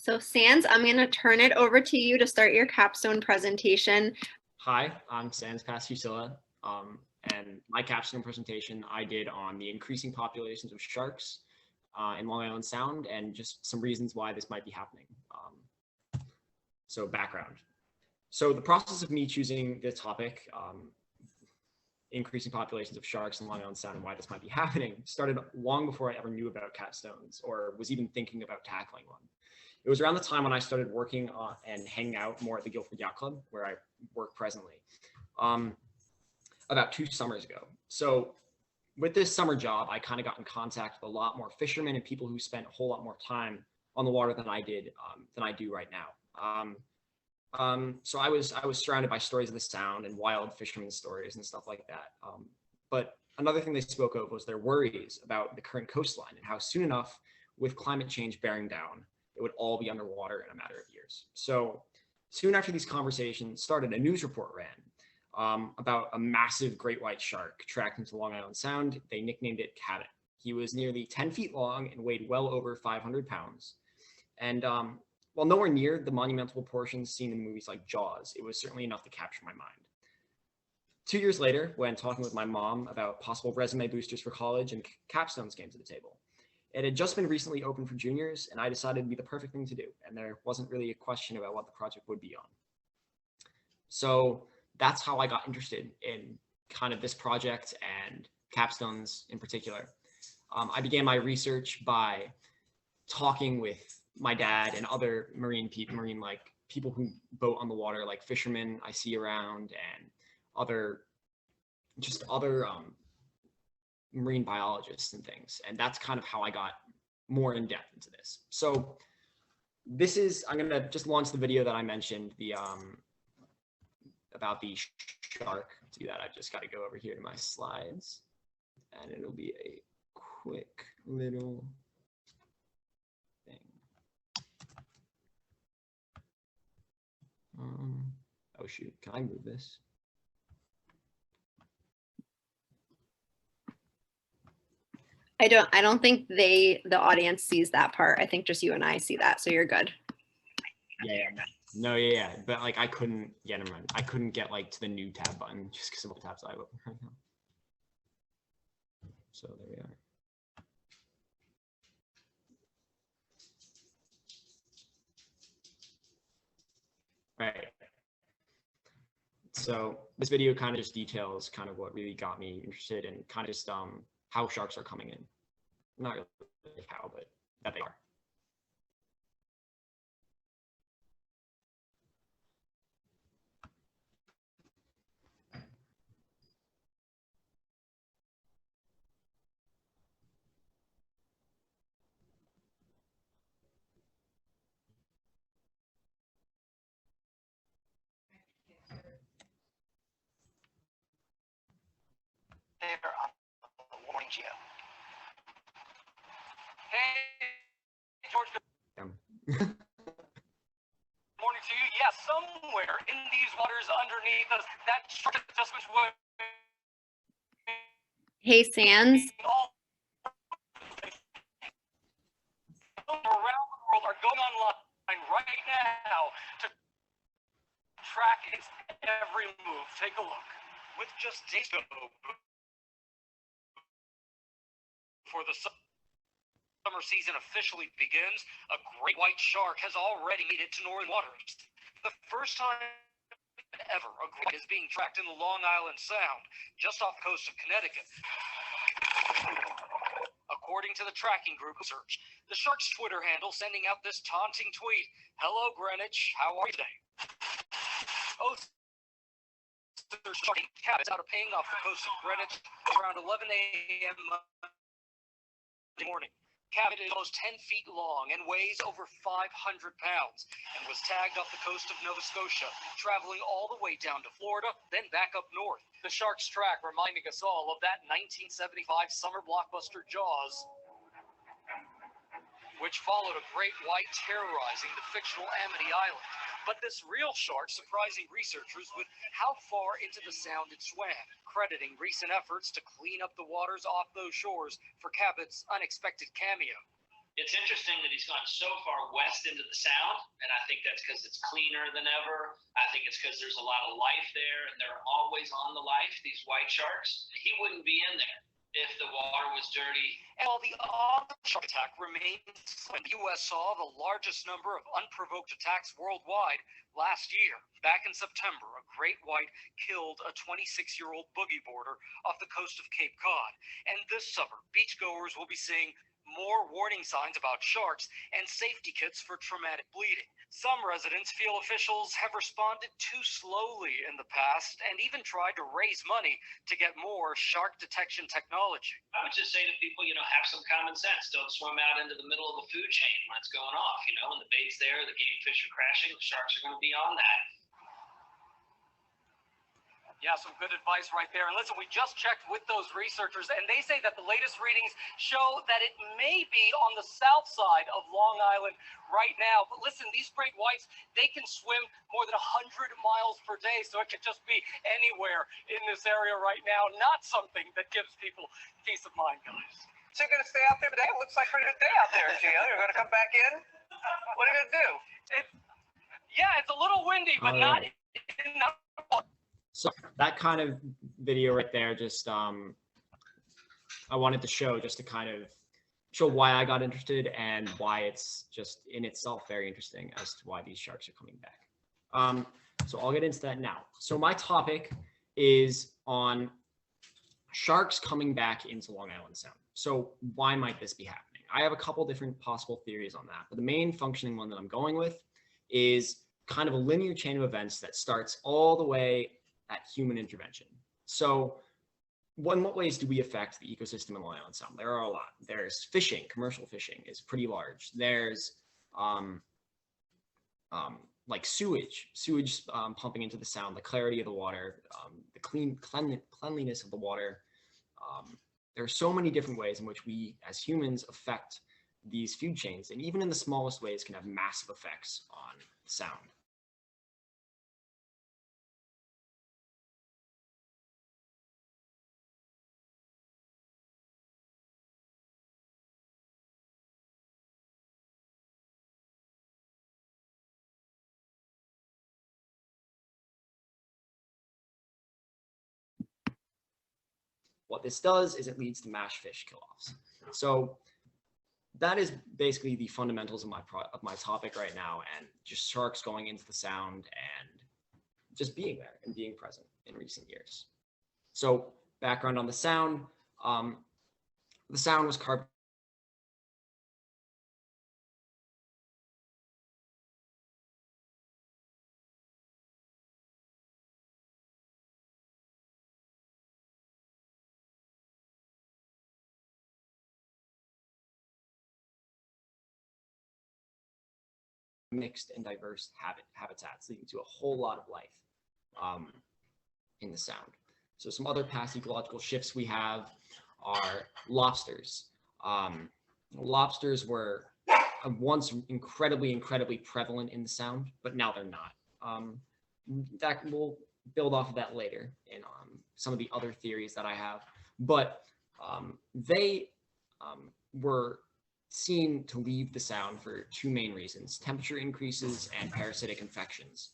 So Sans, I'm going to turn it over to you to start your capstone presentation. Hi, I'm Sans Pascucilla, and my capstone presentation I did on the increasing populations of sharks in Long Island Sound and just some reasons why this might be happening. So background. So the process of me choosing the topic, increasing populations of sharks in Long Island Sound and why this might be happening, started long before I ever knew about capstones or was even thinking about tackling one. It was around the time when I started working and hanging out more at the Guilford Yacht Club, where I work presently, about 2 summers ago. So with this summer job, I kind of got in contact with a lot more fishermen and people who spent a whole lot more time on the water than I do right now. So I was surrounded by stories of the Sound and wild fishermen stories and stuff like that. But another thing they spoke of was their worries about the current coastline and how soon enough, with climate change bearing down, it would all be underwater in a matter of years. So soon after these conversations started, a news report ran about a massive great white shark tracked into Long Island Sound. They nicknamed it Cabot. He was nearly 10 feet long and weighed well over 500 pounds. And while nowhere near the monumental proportions seen in movies like Jaws, it was certainly enough to capture my mind. 2 years later, when talking with my mom about possible resume boosters for college, and capstones came to the table. It had just been recently opened for juniors, and I decided it'd be the perfect thing to do, and there wasn't really a question about what the project would be on. So that's how I got interested in kind of this project and capstones in particular. I began my research by talking with my dad and other marine like people who boat on the water, like fishermen I see around, and other marine biologists and things. And that's kind of how I got more in depth into this. So I'm going to just launch the video that I mentioned, about the shark. To do that, I've just got to go over here to my slides, and it'll be a quick little thing. Oh shoot, can I move this? I don't think the audience sees that part. I think just you and I see that, so you're good. Yeah. But like I couldn't, never mind. I couldn't get like to the new tab button just because of the tabs I open right now. So there we are. Right. So this video kind of just details kind of what really got me interested in kind of just how sharks are coming in. Not really how, but that they are. There on the warning geo. Hey, George. Morning to you. Yeah, somewhere in these waters underneath us, that shark just went away. Hey, Sans. Around the world are going online right now to track its every move. Take a look. With just days before the summer season officially begins, a great white shark has already made it to northern waters. The first time ever a great is being tracked in the Long Island Sound, just off the coast of Connecticut. According to the tracking group research, the shark's Twitter handle sending out this taunting tweet: "Hello Greenwich, how are you today?" Oh, there's shark cabins out of paying off the coast of Greenwich around 11 a.m. Monday morning. Cabot is almost 10 feet long and weighs over 500 pounds and was tagged off the coast of Nova Scotia, traveling all the way down to Florida, then back up north. The shark's track reminding us all of that 1975 summer blockbuster Jaws, which followed a great white terrorizing the fictional Amity Island. But this real shark surprising researchers with how far into the Sound it swam, crediting recent efforts to clean up the waters off those shores for Cabot's unexpected cameo. It's interesting that he's gone so far west into the Sound, and I think that's because it's cleaner than ever. I think it's because there's a lot of life there, and they're always on the life, these white sharks. He wouldn't be in there if the water was dirty. And while the on-shark attack remains, the U.S. saw the largest number of unprovoked attacks worldwide last year. Back in September, a great white killed a 26-year-old boogie boarder off the coast of Cape Cod. And this summer, beachgoers will be seeing more warning signs about sharks and safety kits for traumatic bleeding. Some residents feel officials have responded too slowly in the past and even tried to raise money to get more shark detection technology. I would just say to people, have some common sense. Don't swim out into the middle of the food chain when it's going off, when the bait's there, the game fish are crashing, the sharks are going to be on that. Yeah, some good advice right there. And listen, we just checked with those researchers, and they say that the latest readings show that it may be on the south side of Long Island right now. But listen, these great whites, they can swim more than 100 miles per day, so it could just be anywhere in this area right now. Not something that gives people peace of mind, guys. So you're going to stay out there today? It looks like a pretty good day out there, Gio. You're going to come back in? What are you going to do? It's a little windy, but not enough. So that kind of video right there, just I wanted to show just to kind of show why I got interested and why it's just in itself very interesting as to why these sharks are coming back. So I'll get into that now. So my topic is on sharks coming back into Long Island Sound. So why might this be happening? I have a couple different possible theories on that, but the main functioning one that I'm going with is kind of a linear chain of events that starts all the way at human intervention. So in what ways do we affect the ecosystem in Long Island Sound? There are a lot. There's fishing. Commercial fishing is pretty large. There's like sewage pumping into the Sound, the clarity of the water, the cleanliness of the water. There are so many different ways in which we as humans affect these food chains, and even in the smallest ways can have massive effects on the Sound. What this does is it leads to mass fish kill-offs. So that is basically the fundamentals of my topic right now, and just sharks going into the Sound and just being there and being present in recent years. So background on the Sound. The Sound was carved mixed and diverse habitats, leading to a whole lot of life in the Sound. So some other past ecological shifts we have are lobsters. Lobsters were once incredibly prevalent in the Sound, but now they're not. That we'll build off of that later in some of the other theories that I have, but they were seen to leave the Sound for two main reasons: temperature increases and parasitic infections.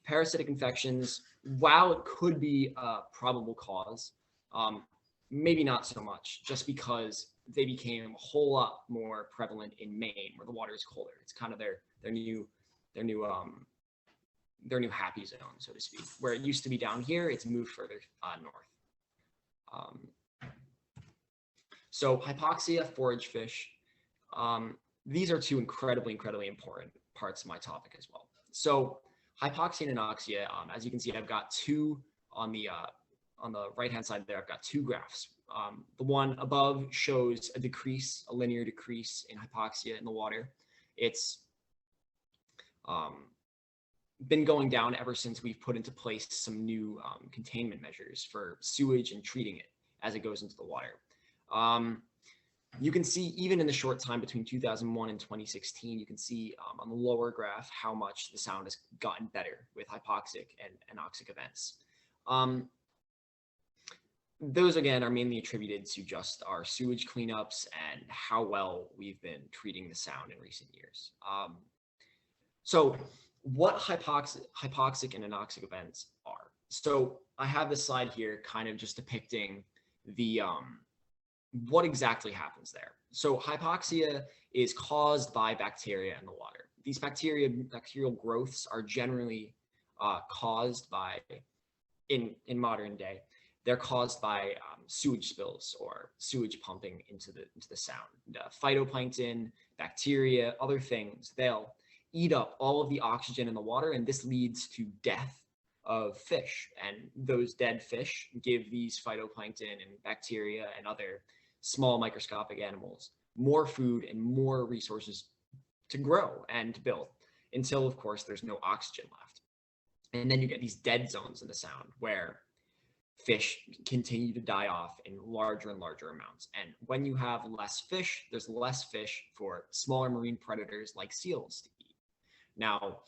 Parasitic infections, while it could be a probable cause, maybe not so much, just because they became a whole lot more prevalent in Maine, where the water is colder. It's kind of their new happy zone, so to speak. Where it used to be down here, it's moved further north. So hypoxia, forage fish, these are two incredibly important parts of my topic as well. So hypoxia and anoxia, as you can see, I've got two on the right-hand side there. I've got two graphs. The one above shows a linear decrease in hypoxia in the water. It's been going down ever since we've put into place some new containment measures for sewage and treating it as it goes into the water. You can see even in the short time between 2001 and 2016, you can see on the lower graph how much the Sound has gotten better with hypoxic and anoxic events. those again are mainly attributed to just our sewage cleanups and how well we've been treating the sound in recent years. So what hypoxic and anoxic events are. So I have this slide here kind of just depicting the what exactly happens there. So hypoxia is caused by bacteria in the water. These bacterial growths are generally caused by, in modern day, they're caused by sewage spills or sewage pumping into the sound. Phytoplankton, bacteria, other things, they'll eat up all of the oxygen in the water, and this leads to death of fish. And those dead fish give these phytoplankton and bacteria and other small microscopic animals more food and more resources to grow and to build, until of course there's no oxygen left. And then you get these dead zones in the sound where fish continue to die off in larger and larger amounts. And when you have less fish, there's less fish for smaller marine predators like seals to eat. Now,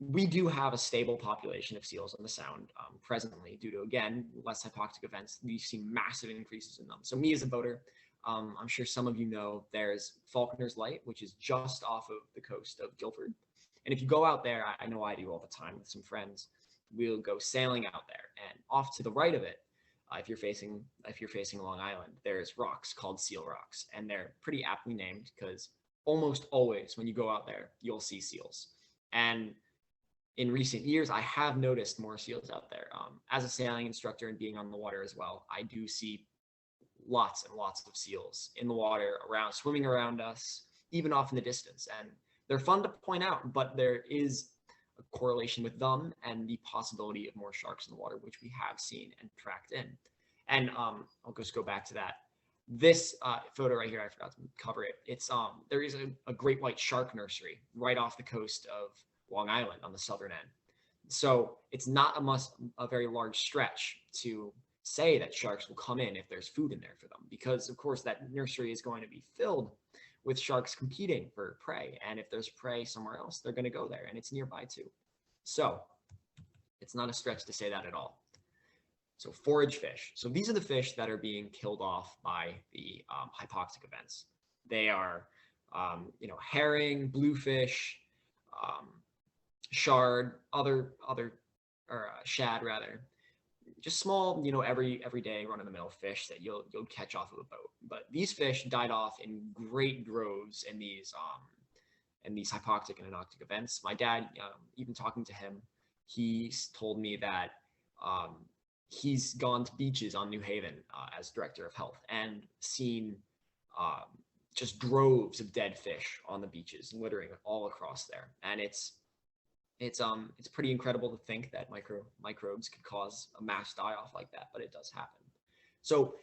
we do have a stable population of seals in the sound presently due to, again, less hypoxic events. We've seen massive increases in them. So me as a boater, I'm sure some of you know there's Falconer's Light, which is just off of the coast of Guilford. And if you go out there, I know I do all the time with some friends, we'll go sailing out there, and off to the right of it, if you're facing Long Island, there's rocks called seal rocks, and they're pretty aptly named because almost always when you go out there, you'll see seals. And in recent years, I have noticed more seals out there. As a sailing instructor and being on the water as well, I do see lots and lots of seals in the water, swimming around us, even off in the distance. And they're fun to point out, but there is a correlation with them and the possibility of more sharks in the water, which we have seen and tracked in. And I'll just go back to that. This photo right here, I forgot to cover it. It's there is a great white shark nursery right off the coast of Long Island on the southern end. So it's not a very large stretch to say that sharks will come in if there's food in there for them, because of course that nursery is going to be filled with sharks competing for prey. And if there's prey somewhere else, they're going to go there, and it's nearby too. So it's not a stretch to say that at all. So forage fish. So these are the fish that are being killed off by the hypoxic events. They are, herring, bluefish, shard, shad rather. Just small, everyday run-of-the-mill fish that you'll catch off of a boat. But these fish died off in great droves in these hypoxic and anoxic events. My dad, even talking to him, he told me that he's gone to beaches on New Haven as director of health and seen just droves of dead fish on the beaches, littering all across there. And it's pretty incredible to think that microbes could cause a mass die-off like that, but it does happen. So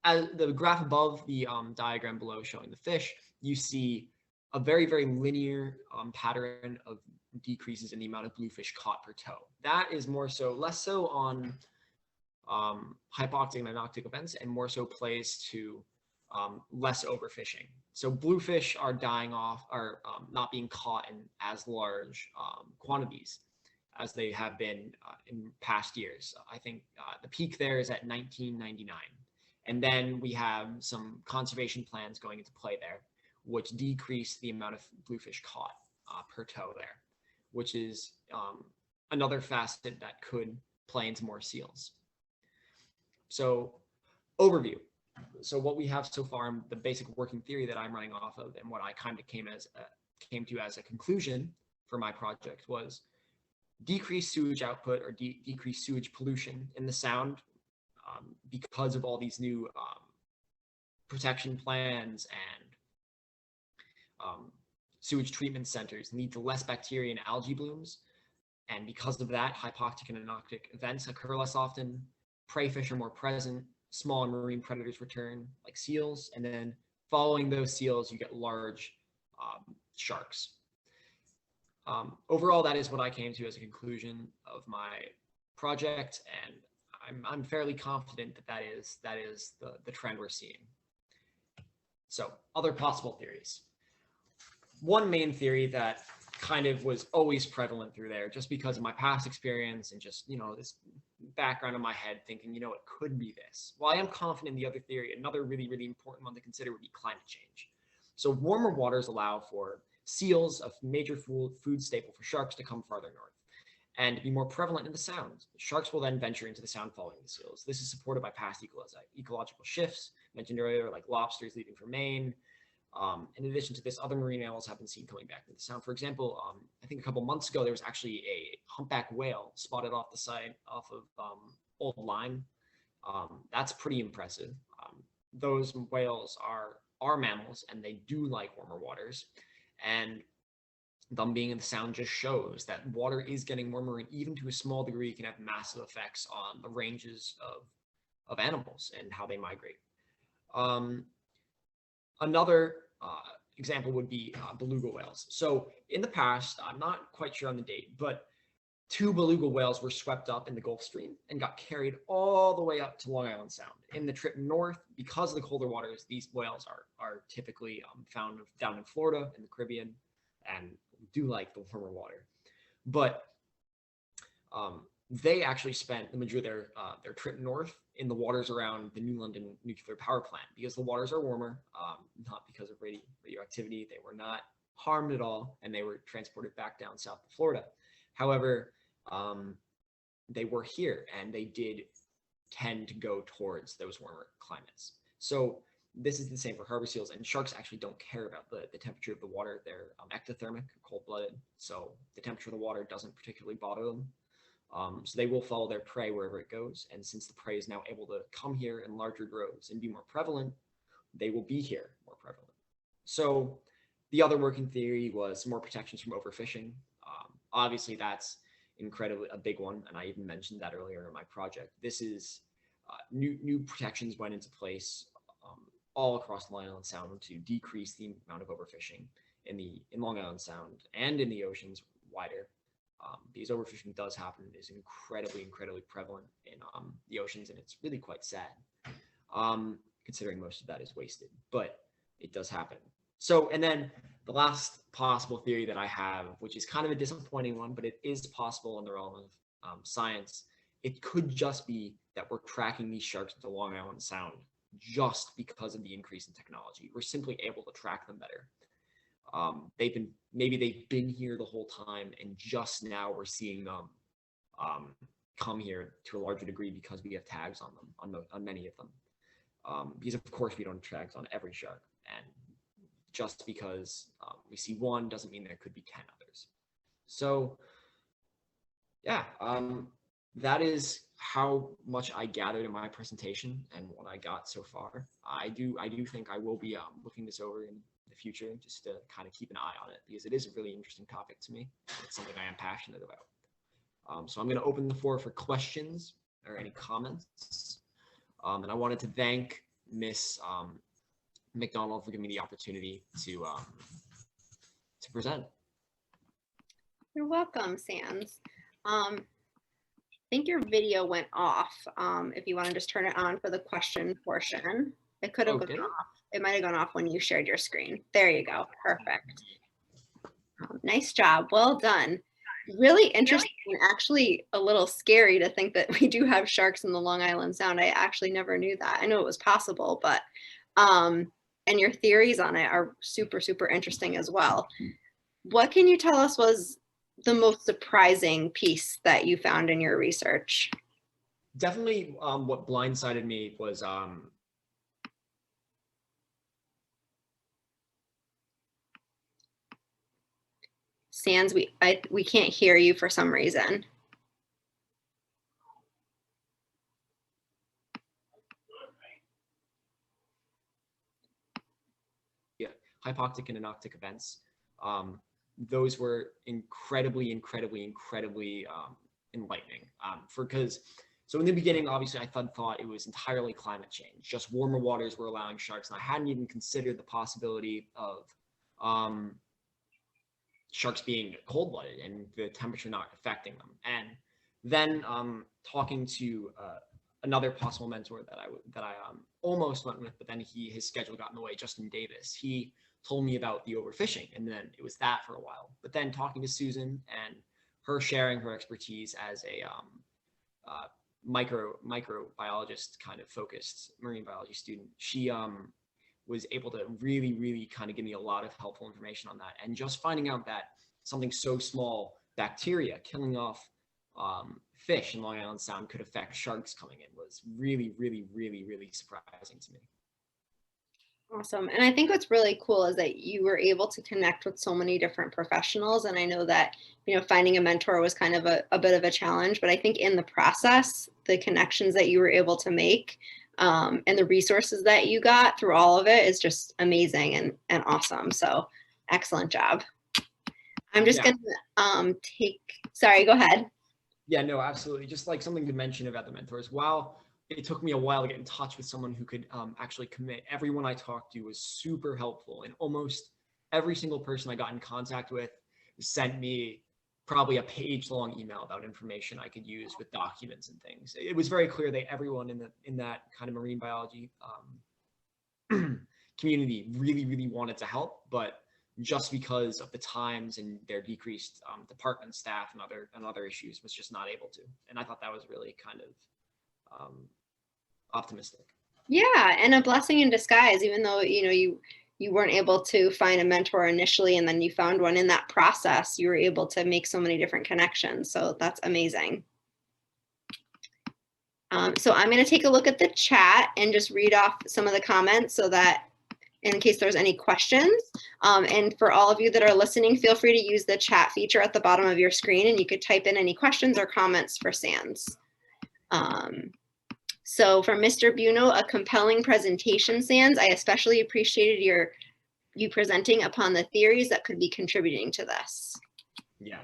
as the graph above, the diagram below showing the fish, you see a very, very linear pattern of decreases in the amount of bluefish caught per tow. That is less so on hypoxic and anoxic events, and more so plays to less overfishing. So bluefish are dying off, are not being caught in as large quantities as they have been in past years. I think the peak there is at 1999. And then we have some conservation plans going into play there, which decrease the amount of bluefish caught per tow there, which is another facet that could play into more seals. So overview. So what we have so far, the basic working theory that I'm running off of, and what I kind of came to as a conclusion for my project, was decreased sewage output or decreased sewage pollution in the sound because of all these new protection plans and sewage treatment centers lead to less bacteria and algae blooms. And because of that, hypoxic and anoxic events occur less often, prey fish are more present, small marine predators return, like seals, and then following those seals, you get large sharks. Overall, that is what I came to as a conclusion of my project, and I'm fairly confident that is the trend we're seeing. So, other possible theories. One main theory that kind of was always prevalent through there just because of my past experience and just, this background in my head thinking, it could be this. While I am confident in the other theory, another really, really important one to consider would be climate change. So warmer waters allow for seals, a major food staple for sharks, to come farther north and to be more prevalent in the sound. Sharks will then venture into the sound following the seals. This is supported by past ecological shifts mentioned earlier, like lobsters leaving for Maine. In addition to this, other marine animals have been seen coming back to the sound. For example, I think a couple months ago, there was actually a humpback whale spotted off the side off of Old Lyme. That's pretty impressive. Those whales are mammals, and they do like warmer waters. And them being in the sound just shows that water is getting warmer, and even to a small degree can have massive effects on the ranges of animals and how they migrate. Another example would be beluga whales. So in the past, I'm not quite sure on the date, but 2 beluga whales were swept up in the Gulf Stream and got carried all the way up to Long Island Sound. In the trip north, because of the colder waters, these whales are typically found down in Florida, in the Caribbean, and do like the warmer water. But they actually spent the majority of their trip north in the waters around the New London nuclear power plant because the waters are warmer, not because of radioactivity. They were not harmed at all, and they were transported back down south to Florida. However, they were here, and they did tend to go towards those warmer climates. So this is the same for harbor seals, and sharks actually don't care about the temperature of the water. They're ectothermic, cold-blooded, so the temperature of the water doesn't particularly bother them. So they will follow their prey wherever it goes. And since the prey is now able to come here in larger droves and be more prevalent, they will be here more prevalent. So the other working theory was more protections from overfishing. Obviously, that's incredibly a big one, and I even mentioned that earlier in my project. This is new protections went into place all across Long Island Sound to decrease the amount of overfishing in Long Island Sound and in the oceans wider. Because overfishing does happen, is incredibly prevalent in the oceans, and it's really quite sad, considering most of that is wasted, but it does happen. So, and then the last possible theory that I have, which is kind of a disappointing one, but it is possible in the realm of science, it could just be that we're tracking these sharks into Long Island Sound just because of the increase in technology. We're simply able to track them better. Maybe they've been here the whole time, and just now we're seeing them come here to a larger degree because we have tags on them, on many of them. Because of course we don't have tags on every shark, and just because we see one doesn't mean there could be 10 others. So yeah, that is how much I gathered in my presentation and what I got so far. I do think I will be looking this over in the future, just to kind of keep an eye on it, because it is a really interesting topic to me. It's something I am passionate about. So I'm going to open the floor for questions or any comments. And I wanted to thank Miss McDonald for giving me the opportunity to present. You're welcome, Sans. I think your video went off. If you want to just turn it on for the question portion, it could have gone off. It might have gone off when you shared your screen. There you go. Perfect. Nice job. Well done. Really interesting and actually a little scary to think that we do have sharks in the Long Island Sound. I actually never knew that. I know it was possible, but and your theories on it are super interesting as well. What can you tell us was the most surprising piece that you found in your research? Definitely what blindsided me was Sans, we can't hear you for some reason. Yeah, hypoxic and anoctic events. Those were incredibly enlightening. So in the beginning, obviously, I thought it was entirely climate change. Just warmer waters were allowing sharks, and I hadn't even considered the possibility of sharks being cold-blooded and the temperature not affecting them. And then talking to another possible mentor that I almost went with, but then his schedule got in the way, Justin Davis. He told me about the overfishing, and then it was that for a while. But then talking to Susan and her sharing her expertise as a microbiologist kind of focused marine biology student, she was able to really kind of give me a lot of helpful information on that. And just finding out that something so small, bacteria killing off fish in Long Island Sound, could affect sharks coming in was really surprising to me. Awesome. And I think what's really cool is that you were able to connect with so many different professionals. And I know that, finding a mentor was kind of a bit of a challenge, but I think in the process, the connections that you were able to make and the resources that you got through all of it is just amazing and awesome. So excellent job. I'm just going to sorry, go ahead. Yeah, no, absolutely. Just like something to mention about the mentors. While it took me a while to get in touch with someone who could actually commit, everyone I talked to was super helpful. And almost every single person I got in contact with sent me probably a page-long email about information I could use with documents and things. It was very clear that everyone in that kind of marine biology community really wanted to help, but just because of the times and their decreased department staff and other issues, was just not able to. And I thought that was really kind of optimistic. Yeah, and a blessing in disguise, even though you weren't able to find a mentor initially, and then you found one in that process, you were able to make so many different connections. So that's amazing. So I'm going to take a look at the chat and just read off some of the comments so that in case there's any questions. And for all of you that are listening, feel free to use the chat feature at the bottom of your screen, and you could type in any questions or comments for Sands. So from Mr. Buno, a compelling presentation, Sands. I especially appreciated you presenting upon the theories that could be contributing to this. Yeah,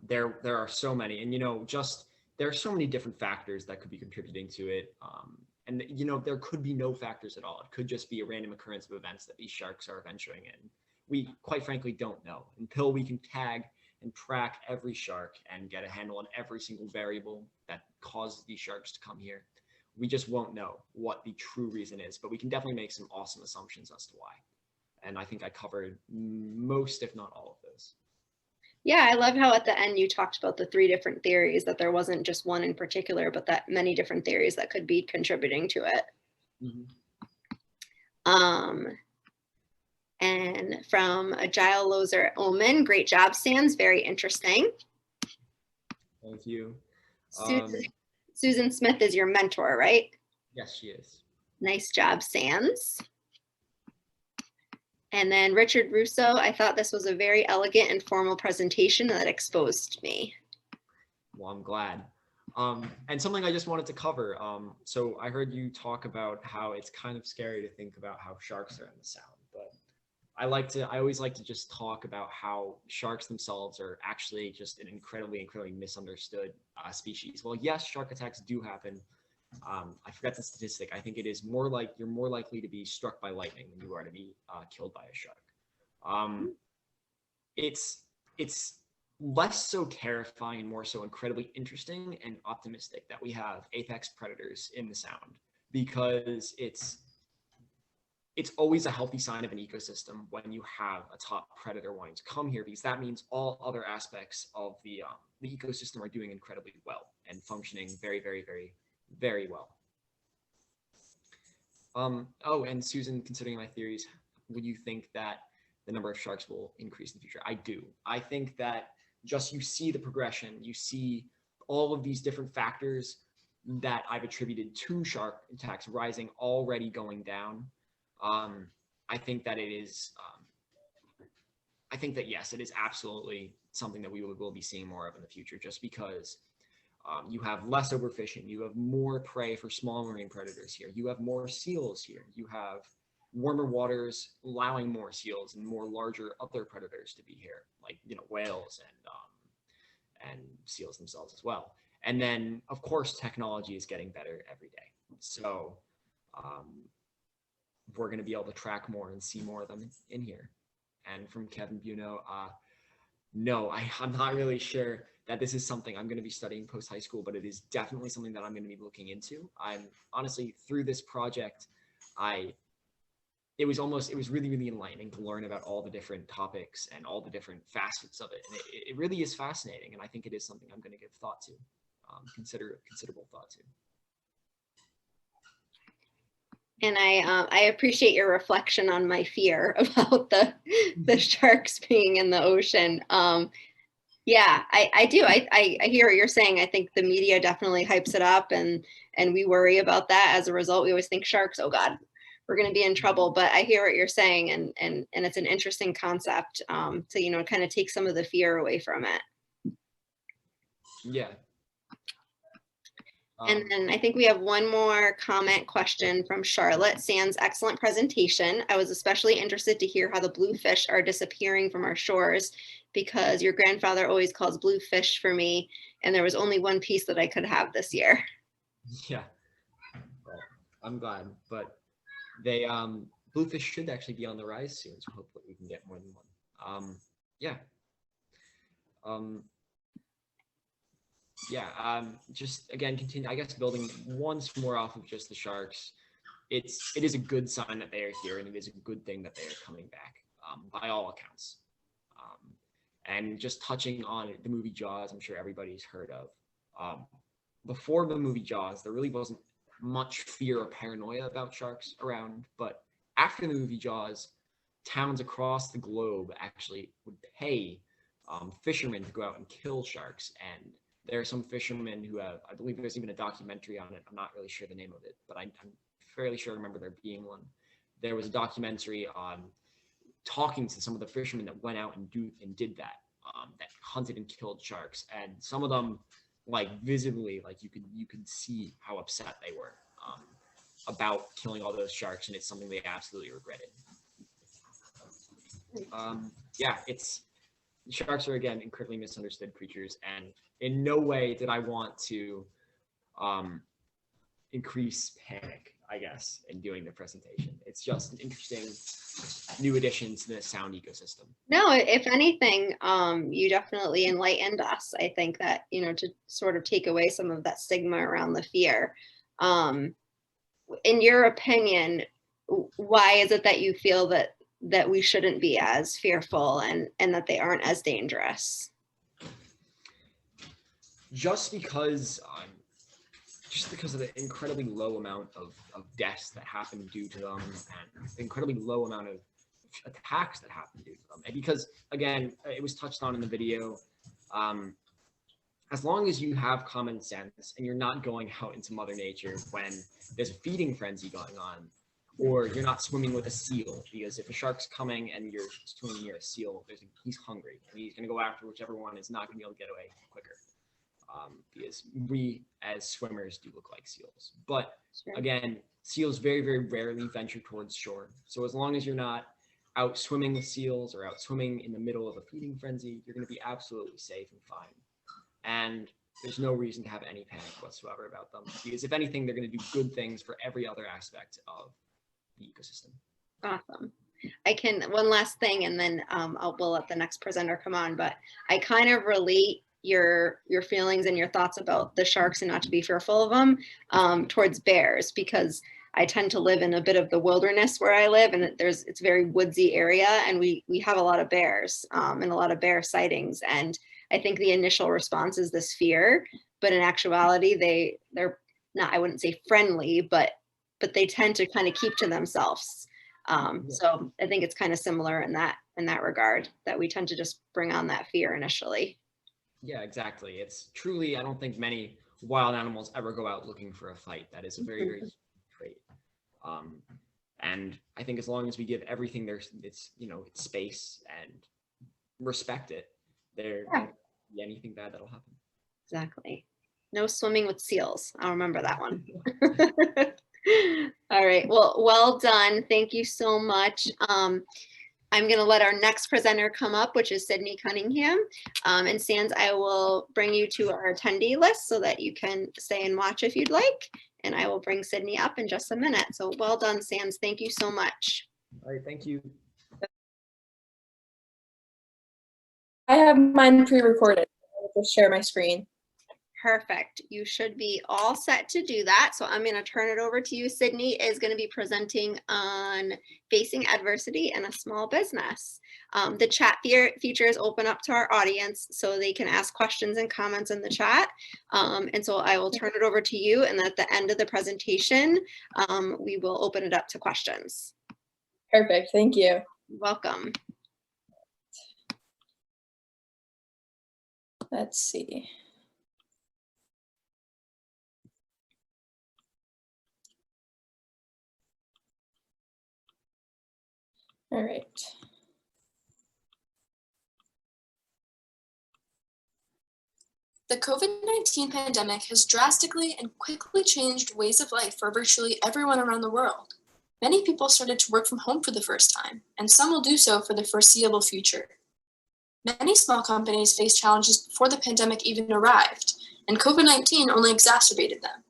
there are so many, and there are so many different factors that could be contributing to it. And there could be no factors at all. It could just be a random occurrence of events that these sharks are venturing in. We quite frankly don't know until we can tag and track every shark and get a handle on every single variable that causes these sharks to come here. We just won't know what the true reason is, but we can definitely make some awesome assumptions as to why. And I think I covered most, if not all, of those. Yeah, I love how at the end you talked about the 3 different theories, that there wasn't just one in particular, but that many different theories that could be contributing to it. Mm-hmm. And from Agile Loser Omen, great job, Sands. Very interesting. Thank you. Susan Smith is your mentor, right? Yes, she is. Nice job, Sands. And then Richard Russo, I thought this was a very elegant and formal presentation that exposed me. Well, I'm glad. And something I just wanted to cover. So I heard you talk about how it's kind of scary to think about how sharks are in the Sound, but I always like to just talk about how sharks themselves are actually just an incredibly misunderstood species. Well, yes, shark attacks do happen. I forgot the statistic. I think it is you're more likely to be struck by lightning than you are to be killed by a shark. It's less so terrifying and more so incredibly interesting and optimistic that we have apex predators in the Sound, because it's always a healthy sign of an ecosystem when you have a top predator wanting to come here, because that means all other aspects of the ecosystem are doing incredibly well and functioning very well. Oh, and Susan, considering my theories, would you think that the number of sharks will increase in the future? I do. I think that just you see the progression, you see all of these different factors that I've attributed to shark attacks rising, already going down. I think that it is, I think that yes, it is absolutely something that we will be seeing more of in the future, just because you have less overfishing, you have more prey for small marine predators here, you have more seals here, you have warmer waters allowing more seals and more larger other predators to be here, like whales and seals themselves as well. And then of course technology is getting better every day, so we're going to be able to track more and see more of them in here. And from Kevin Buno, no, I'm not really sure that this is something I'm going to be studying post high school, but it is definitely something that I'm going to be looking into. I'm honestly, through this project, I it was really, really enlightening to learn about all the different topics and all the different facets of it. And it really is fascinating. And I think it is something I'm going to give thought to, considerable thought to. And I appreciate your reflection on my fear about the sharks being in the ocean. Yeah, I do. I hear what you're saying. I think the media definitely hypes it up, and we worry about that. As a result, we always think sharks, oh God, we're going to be in trouble. But I hear what you're saying, and it's an interesting concept to kind of take some of the fear away from it. Yeah. And then I think we have one more comment question from Charlotte. Sans, excellent presentation. I was especially interested to hear how the bluefish are disappearing from our shores, because your grandfather always calls bluefish for me, and there was only one piece that I could have this year. Yeah, well, I'm glad, but they bluefish should actually be on the rise soon, so hopefully we can get more than one. Just again, continue, I guess, building once more off of just the sharks. It is a good sign that they are here, and it is a good thing that they are coming back, by all accounts. And just touching on the movie Jaws, I'm sure everybody's heard of. Before the movie Jaws, there really wasn't much fear or paranoia about sharks around, but after the movie Jaws, towns across the globe actually would pay fishermen to go out and kill sharks. And there are some fishermen who have, I believe there's even a documentary on it. I'm not really sure the name of it, but I'm fairly sure I remember there being one. There was a documentary on talking to some of the fishermen that went out and did that, that hunted and killed sharks. And some of them, like, visibly, like, you could see how upset they were about killing all those sharks, and it's something they absolutely regretted. Sharks are, again, incredibly misunderstood creatures, and in no way did I want to increase panic, I guess, in doing the presentation. It's just an interesting new addition to the sound ecosystem. No, if anything, you definitely enlightened us. I think that, to sort of take away some of that stigma around the fear. In your opinion, why is it that you feel that we shouldn't be as fearful and that they aren't as dangerous? Just because of the incredibly low amount of deaths that happen due to them, and the incredibly low amount of attacks that happen due to them. And because, again, it was touched on in the video, as long as you have common sense and you're not going out into Mother Nature when there's a feeding frenzy going on, or you're not swimming with a seal, because if a shark's coming and you're swimming near a seal, he's hungry, and he's going to go after whichever one is not going to be able to get away quicker. Because we as swimmers do look like seals. But again, seals very, very rarely venture towards shore. So as long as you're not out swimming with seals or out swimming in the middle of a feeding frenzy, you're going to be absolutely safe and fine. And there's no reason to have any panic whatsoever about them, because if anything, they're going to do good things for every other aspect of the ecosystem. Awesome. One last thing, and then we'll let the next presenter come on, but I kind of relate your feelings and your thoughts about the sharks and not to be fearful of them towards bears, because I tend to live in a bit of the wilderness where I live, and it's a very woodsy area, and we have a lot of bears and a lot of bear sightings. And I think the initial response is this fear, but in actuality, they're not, I wouldn't say friendly, but they tend to kind of keep to themselves. So I think it's kind of similar in that regard, that we tend to just bring on that fear initially. Yeah, exactly. It's truly, I don't think many wild animals ever go out looking for a fight. That is a very, very trait. And I think as long as we give everything its space and respect it, there won't be anything bad that'll happen. Exactly. No swimming with seals. I'll remember that one. All right. Well done. Thank you so much. I'm going to let our next presenter come up, which is Sydney Cunningham. And Sans, I will bring you to our attendee list so that you can stay and watch if you'd like. And I will bring Sydney up in just a minute. So well done, Sans. Thank you so much. All right. Thank you. I have mine pre-recorded. I'll just share my screen. Perfect. You should be all set to do that. So I'm going to turn it over to you. Sydney is going to be presenting on facing adversity in a small business. The chat feature is open up to our audience so they can ask questions and comments in the chat. And so I will turn it over to you. And at the end of the presentation, we will open it up to questions. Perfect. Thank you. Welcome. Let's see. All right. The COVID-19 pandemic has drastically and quickly changed ways of life for virtually everyone around the world. Many people started to work from home for the first time, and some will do so for the foreseeable future. Many small companies faced challenges before the pandemic even arrived, and COVID-19 only exacerbated them.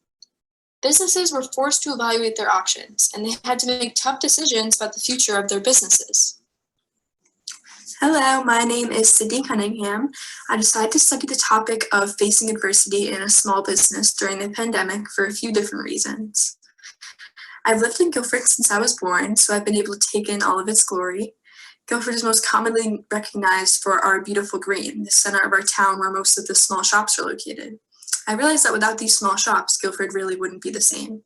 Businesses were forced to evaluate their options, and they had to make tough decisions about the future of their businesses. Hello, my name is Sydney Cunningham. I decided to study the topic of facing adversity in a small business during the pandemic for a few different reasons. I've lived in Guilford since I was born, so I've been able to take in all of its glory. Guilford is most commonly recognized for our beautiful green, the center of our town where most of the small shops are located. I realized that without these small shops, Guilford really wouldn't be the same.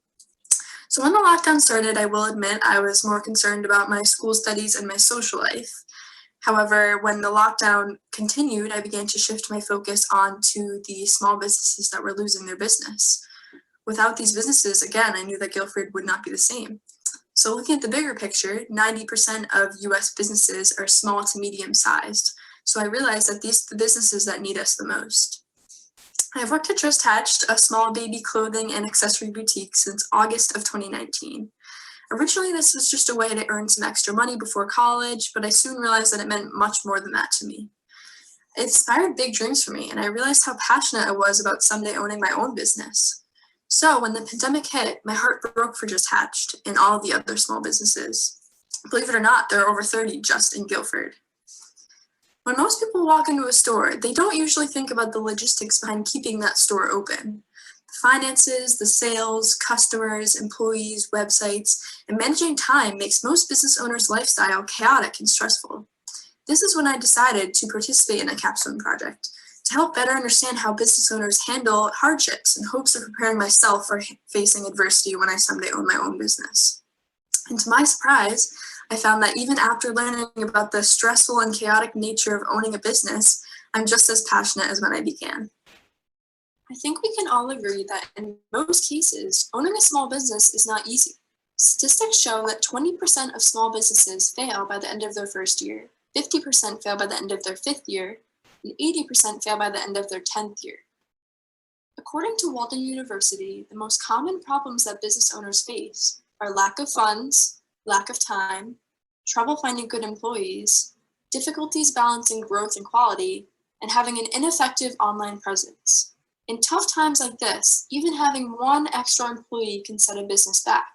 So when the lockdown started, I will admit I was more concerned about my school studies and my social life. However, when the lockdown continued, I began to shift my focus onto the small businesses that were losing their business. Without these businesses, again, I knew that Guilford would not be the same. So looking at the bigger picture, 90% of US businesses are small to medium sized. So I realized that these are the businesses that need us the most. I've worked at Just Hatched, a small baby clothing and accessory boutique, since August of 2019. Originally, this was just a way to earn some extra money before college, but I soon realized that it meant much more than that to me. It inspired big dreams for me, and I realized how passionate I was about someday owning my own business. So when the pandemic hit, my heart broke for Just Hatched and all of the other small businesses. Believe it or not, there are over 30 just in Guilford. When most people walk into a store, they don't usually think about the logistics behind keeping that store open. The finances, the sales, customers, employees, websites, and managing time makes most business owners' lifestyle chaotic and stressful. This is when I decided to participate in a Capstone project to help better understand how business owners handle hardships in hopes of preparing myself for facing adversity when I someday own my own business. And to my surprise, I found that even after learning about the stressful and chaotic nature of owning a business, I'm just as passionate as when I began. I think we can all agree that in most cases, owning a small business is not easy. Statistics show that 20% of small businesses fail by the end of their first year, 50% fail by the end of their fifth year, and 80% fail by the end of their 10th year. According to Walden University, the most common problems that business owners face are lack of funds, lack of time, trouble finding good employees, difficulties balancing growth and quality, and having an ineffective online presence. In tough times like this, even having one extra employee can set a business back.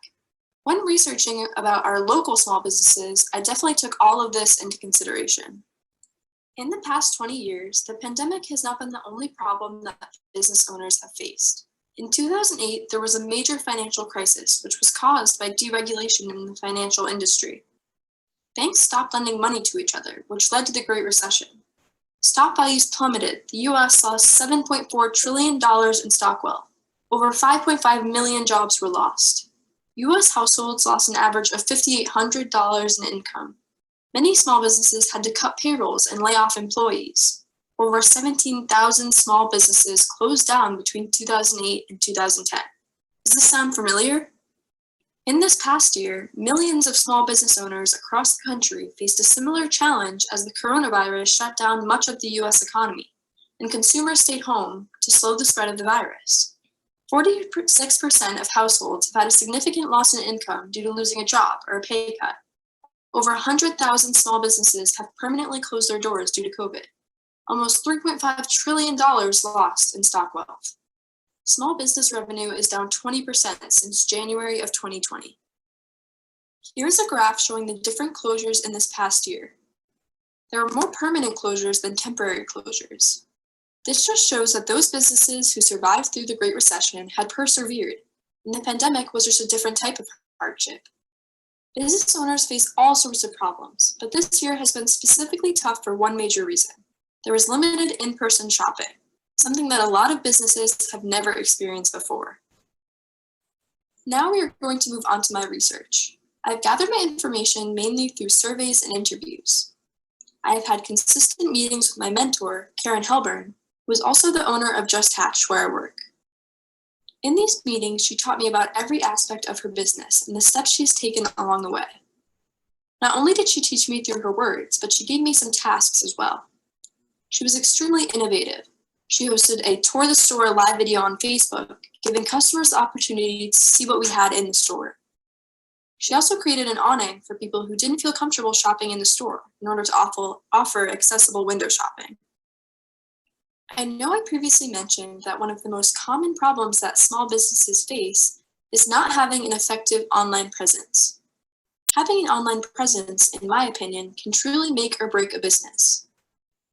When researching about our local small businesses, I definitely took all of this into consideration. In the past 20 years, the pandemic has not been the only problem that business owners have faced. In 2008, there was a major financial crisis, which was caused by deregulation in the financial industry. Banks stopped lending money to each other, which led to the Great Recession. Stock values plummeted. The US lost $7.4 trillion in stock wealth. Over 5.5 million jobs were lost. US households lost an average of $5,800 in income. Many small businesses had to cut payrolls and lay off employees. Over 17,000 small businesses closed down between 2008 and 2010. Does this sound familiar? In this past year, millions of small business owners across the country faced a similar challenge as the coronavirus shut down much of the US economy, and consumers stayed home to slow the spread of the virus. 46% of households have had a significant loss in income due to losing a job or a pay cut. Over 100,000 small businesses have permanently closed their doors due to COVID. Almost $3.5 trillion lost in stock wealth. Small business revenue is down 20% since January of 2020. Here's a graph showing the different closures in this past year. There are more permanent closures than temporary closures. This just shows that those businesses who survived through the Great Recession had persevered, and the pandemic was just a different type of hardship. Business owners face all sorts of problems, but this year has been specifically tough for one major reason. There was limited in-person shopping, something that a lot of businesses have never experienced before. Now we are going to move on to my research. I've gathered my information mainly through surveys and interviews. I have had consistent meetings with my mentor, Karen Helburn, who is also the owner of Just Hatch, where I work. In these meetings, she taught me about every aspect of her business and the steps she's taken along the way. Not only did she teach me through her words, but she gave me some tasks as well. She was extremely innovative. She hosted a Tour the Store live video on Facebook, giving customers the opportunity to see what we had in the store. She also created an awning for people who didn't feel comfortable shopping in the store in order to offer accessible window shopping. I know I previously mentioned that one of the most common problems that small businesses face is not having an effective online presence. Having an online presence, in my opinion, can truly make or break a business.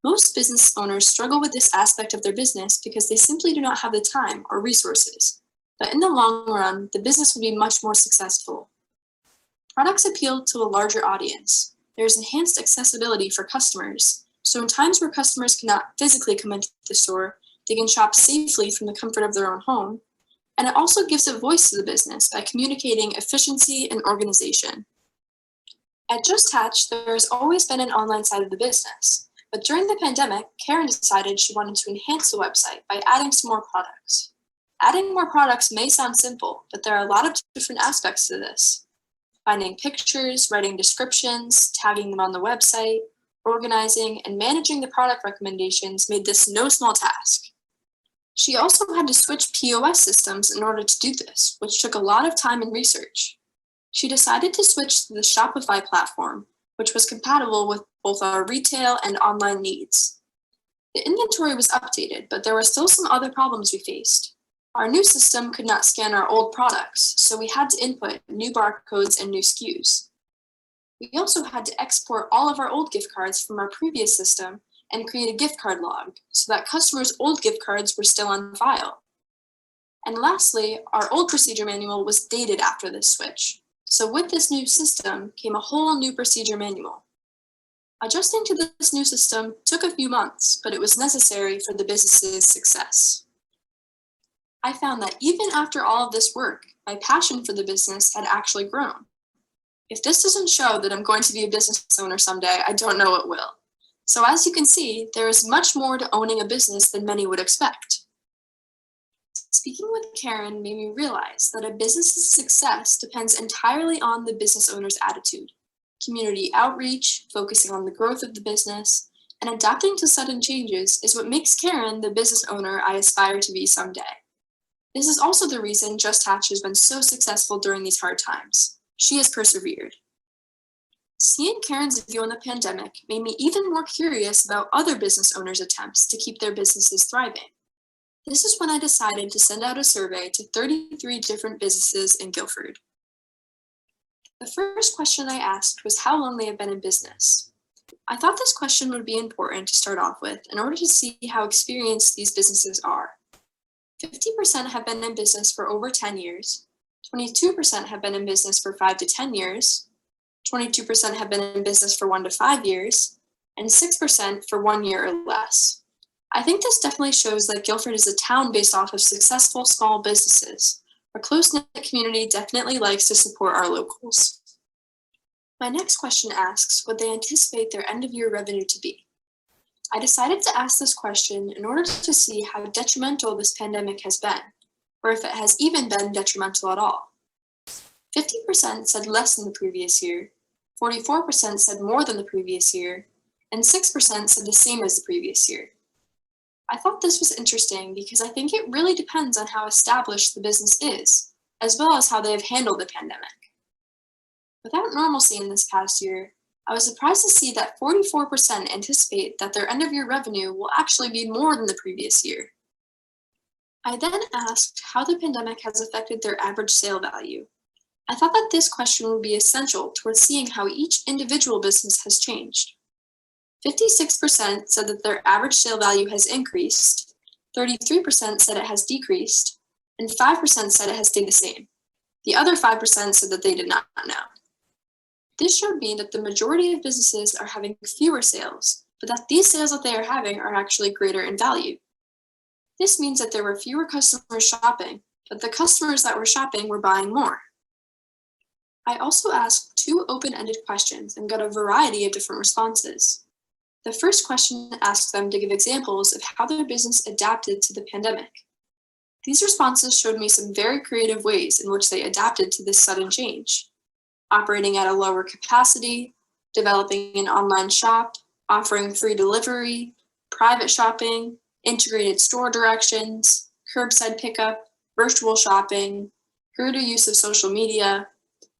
Most business owners struggle with this aspect of their business because they simply do not have the time or resources. But in the long run, the business will be much more successful. Products appeal to a larger audience. There's enhanced accessibility for customers. So in times where customers cannot physically come into the store, they can shop safely from the comfort of their own home. And it also gives a voice to the business by communicating efficiency and organization. At Just Hatch, there has always been an online side of the business. But during the pandemic, Karen decided she wanted to enhance the website by adding some more products. Adding more products may sound simple, but there are a lot of different aspects to this. Finding pictures, writing descriptions, tagging them on the website, organizing, and managing the product recommendations made this no small task. She also had to switch POS systems in order to do this, which took a lot of time and research. She decided to switch to the Shopify platform, which was compatible with both our retail and online needs. The inventory was updated, but there were still some other problems we faced. Our new system could not scan our old products, so we had to input new barcodes and new SKUs. We also had to export all of our old gift cards from our previous system and create a gift card log so that customers' old gift cards were still on file. And lastly, our old procedure manual was dated after this switch. So with this new system came a whole new procedure manual. Adjusting to this new system took a few months, but it was necessary for the business's success. I found that even after all of this work, my passion for the business had actually grown. If this doesn't show that I'm going to be a business owner someday, I don't know what will. So as you can see, there is much more to owning a business than many would expect. Speaking with Karen made me realize that a business's success depends entirely on the business owner's attitude, community outreach, focusing on the growth of the business, and adapting to sudden changes is what makes Karen the business owner I aspire to be someday. This is also the reason Just Hatch has been so successful during these hard times. She has persevered. Seeing Karen's view on the pandemic made me even more curious about other business owners' attempts to keep their businesses thriving. This is when I decided to send out a survey to 33 different businesses in Guilford. The first question I asked was how long they have been in business. I thought this question would be important to start off with in order to see how experienced these businesses are. 50% have been in business for over 10 years, 22% have been in business for 5 to 10 years, 22% have been in business for 1 to 5 years, and 6% for 1 year or less. I think this definitely shows that Guilford is a town based off of successful small businesses. Our close-knit community definitely likes to support our locals. My next question asks what they anticipate their end-of-year revenue to be. I decided to ask this question in order to see how detrimental this pandemic has been, or if it has even been detrimental at all. 50% said less than the previous year, 44% said more than the previous year, and 6% said the same as the previous year. I thought this was interesting because I think it really depends on how established the business is, as well as how they have handled the pandemic. Without normalcy in this past year, I was surprised to see that 44% anticipate that their end-of-year revenue will actually be more than the previous year. I then asked how the pandemic has affected their average sale value. I thought that this question would be essential towards seeing how each individual business has changed. 56% said that their average sale value has increased, 33% said it has decreased, and 5% said it has stayed the same. The other 5% said that they did not know. This showed me that the majority of businesses are having fewer sales, but that these sales that they are having are actually greater in value. This means that there were fewer customers shopping, but the customers that were shopping were buying more. I also asked 2 open-ended questions and got a variety of different responses. The first question asked them to give examples of how their business adapted to the pandemic. These responses showed me some very creative ways in which they adapted to this sudden change. Operating at a lower capacity, developing an online shop, offering free delivery, private shopping, integrated store directions, curbside pickup, virtual shopping, greater use of social media,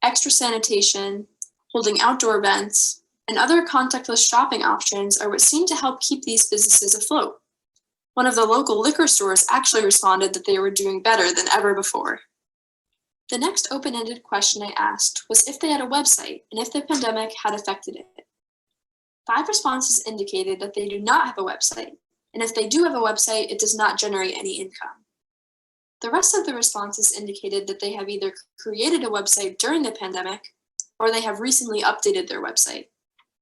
extra sanitation, holding outdoor events, and other contactless shopping options are what seem to help keep these businesses afloat. One of the local liquor stores actually responded that they were doing better than ever before. The next open-ended question I asked was if they had a website and if the pandemic had affected it. 5 responses indicated that they do not have a website, and if they do have a website, it does not generate any income. The rest of the responses indicated that they have either created a website during the pandemic or they have recently updated their website.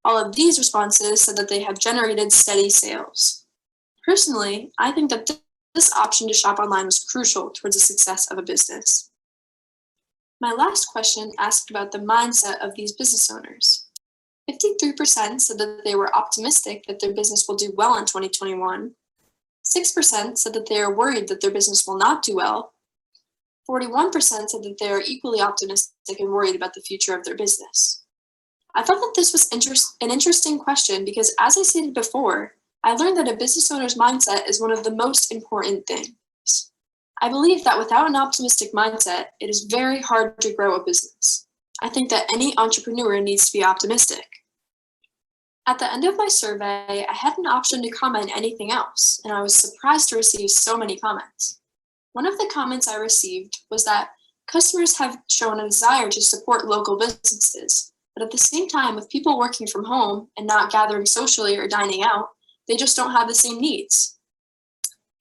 All of these responses said that they have generated steady sales. Personally, I think that this option to shop online was crucial towards the success of a business. My last question asked about the mindset of these business owners. 53% said that they were optimistic that their business will do well in 2021. 6% said that they are worried that their business will not do well. 41% said that they are equally optimistic and worried about the future of their business. I thought that this was an interesting question because, as I stated before, I learned that a business owner's mindset is one of the most important things. I believe that without an optimistic mindset, it is very hard to grow a business. I think that any entrepreneur needs to be optimistic. At the end of my survey, I had an option to comment anything else, and I was surprised to receive so many comments. One of the comments I received was that customers have shown a desire to support local businesses, but at the same time, with people working from home and not gathering socially or dining out, they just don't have the same needs.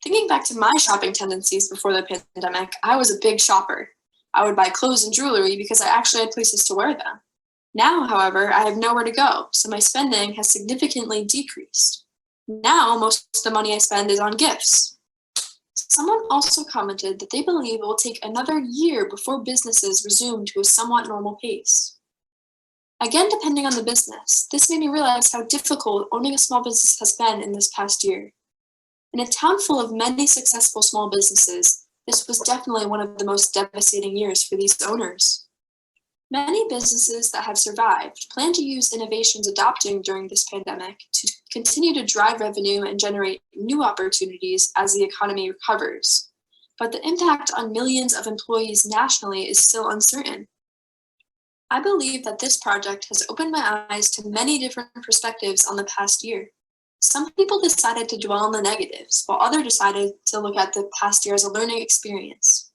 Thinking back to my shopping tendencies before the pandemic, I was a big shopper. I would buy clothes and jewelry because I actually had places to wear them. Now, however, I have nowhere to go, so my spending has significantly decreased. Now, most of the money I spend is on gifts. Someone also commented that they believe it will take another year before businesses resume to a somewhat normal pace. Again, depending on the business, this made me realize how difficult owning a small business has been in this past year. In a town full of many successful small businesses, this was definitely one of the most devastating years for these owners. Many businesses that have survived plan to use innovations adopted during this pandemic to continue to drive revenue and generate new opportunities as the economy recovers. But the impact on millions of employees nationally is still uncertain. I believe that this project has opened my eyes to many different perspectives on the past year. Some people decided to dwell on the negatives, while others decided to look at the past year as a learning experience.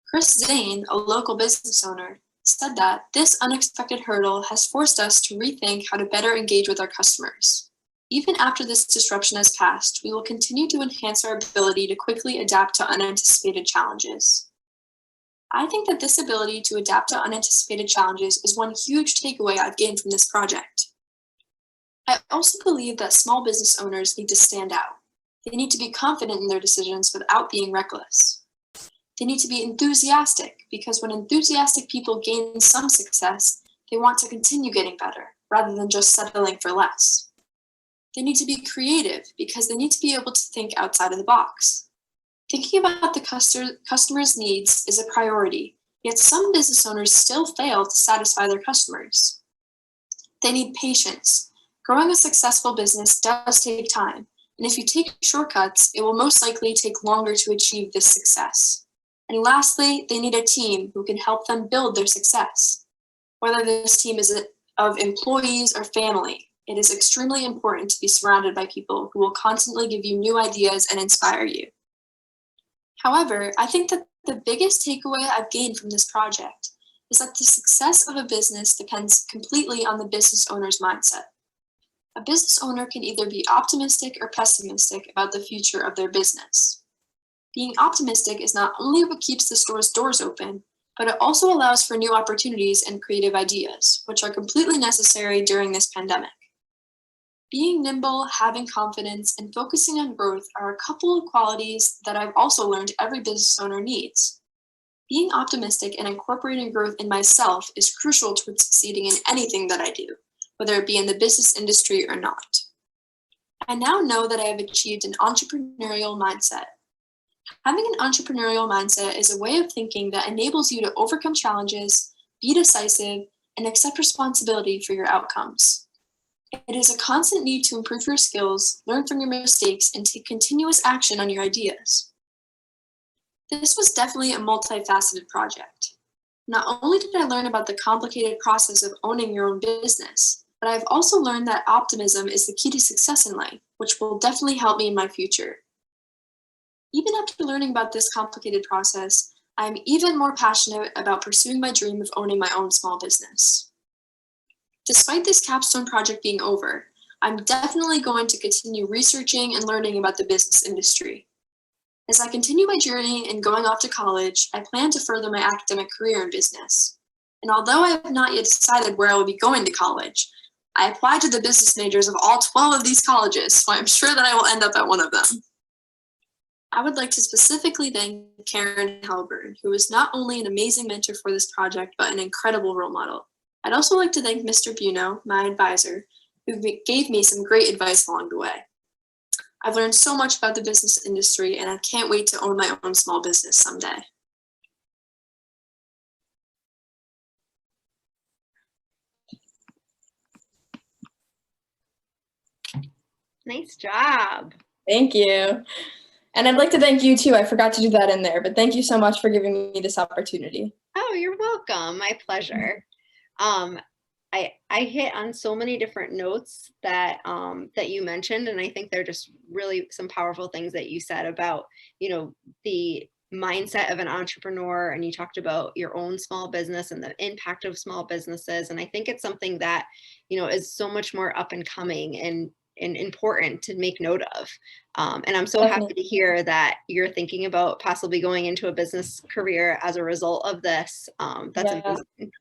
Chris Zane, a local business owner, said that this unexpected hurdle has forced us to rethink how to better engage with our customers. Even after this disruption has passed, we will continue to enhance our ability to quickly adapt to unanticipated challenges. I think that this ability to adapt to unanticipated challenges is one huge takeaway I've gained from this project. I also believe that small business owners need to stand out. They need to be confident in their decisions without being reckless. They need to be enthusiastic, because when enthusiastic people gain some success, they want to continue getting better, rather than just settling for less. They need to be creative, because they need to be able to think outside of the box. Thinking about the customer's needs is a priority, yet some business owners still fail to satisfy their customers. They need patience. Growing a successful business does take time, and if you take shortcuts, it will most likely take longer to achieve this success. And lastly, they need a team who can help them build their success. Whether this team is of employees or family, it is extremely important to be surrounded by people who will constantly give you new ideas and inspire you. However, I think that the biggest takeaway I've gained from this project is that the success of a business depends completely on the business owner's mindset. A business owner can either be optimistic or pessimistic about the future of their business. Being optimistic is not only what keeps the store's doors open, but it also allows for new opportunities and creative ideas, which are completely necessary during this pandemic. Being nimble, having confidence, and focusing on growth are a couple of qualities that I've also learned every business owner needs. Being optimistic and incorporating growth in myself is crucial towards succeeding in anything that I do, whether it be in the business industry or not. I now know that I have achieved an entrepreneurial mindset. Having an entrepreneurial mindset is a way of thinking that enables you to overcome challenges, be decisive, and accept responsibility for your outcomes. It is a constant need to improve your skills, learn from your mistakes, and take continuous action on your ideas. This was definitely a multifaceted project. Not only did I learn about the complicated process of owning your own business, but I've also learned that optimism is the key to success in life, which will definitely help me in my future. Even after learning about this complicated process, I'm even more passionate about pursuing my dream of owning my own small business. Despite this capstone project being over, I'm definitely going to continue researching and learning about the business industry. As I continue my journey and going off to college, I plan to further my academic career in business. And although I have not yet decided where I will be going to college, I applied to the business majors of all 12 of these colleges, so I'm sure that I will end up at one of them. I would like to specifically thank Karen Halburn, who was not only an amazing mentor for this project, but an incredible role model. I'd also like to thank Mr. Buno, my advisor, who gave me some great advice along the way. I've learned so much about the business industry, and I can't wait to own my own small business someday. Nice job. Thank you. And I'd like to thank you too. I forgot to do that in there, but thank you so much for giving me this opportunity. Oh, you're welcome. My pleasure. I hit on so many different notes that that you mentioned, and I think they're just really some powerful things that you said about, you know, the mindset of an entrepreneur, and you talked about your own small business and the impact of small businesses. And I think it's something that, you know, is so much more up and coming and important to make note of. And I'm so happy to hear that you're thinking about possibly going into a business career as a result of this. That's amazing.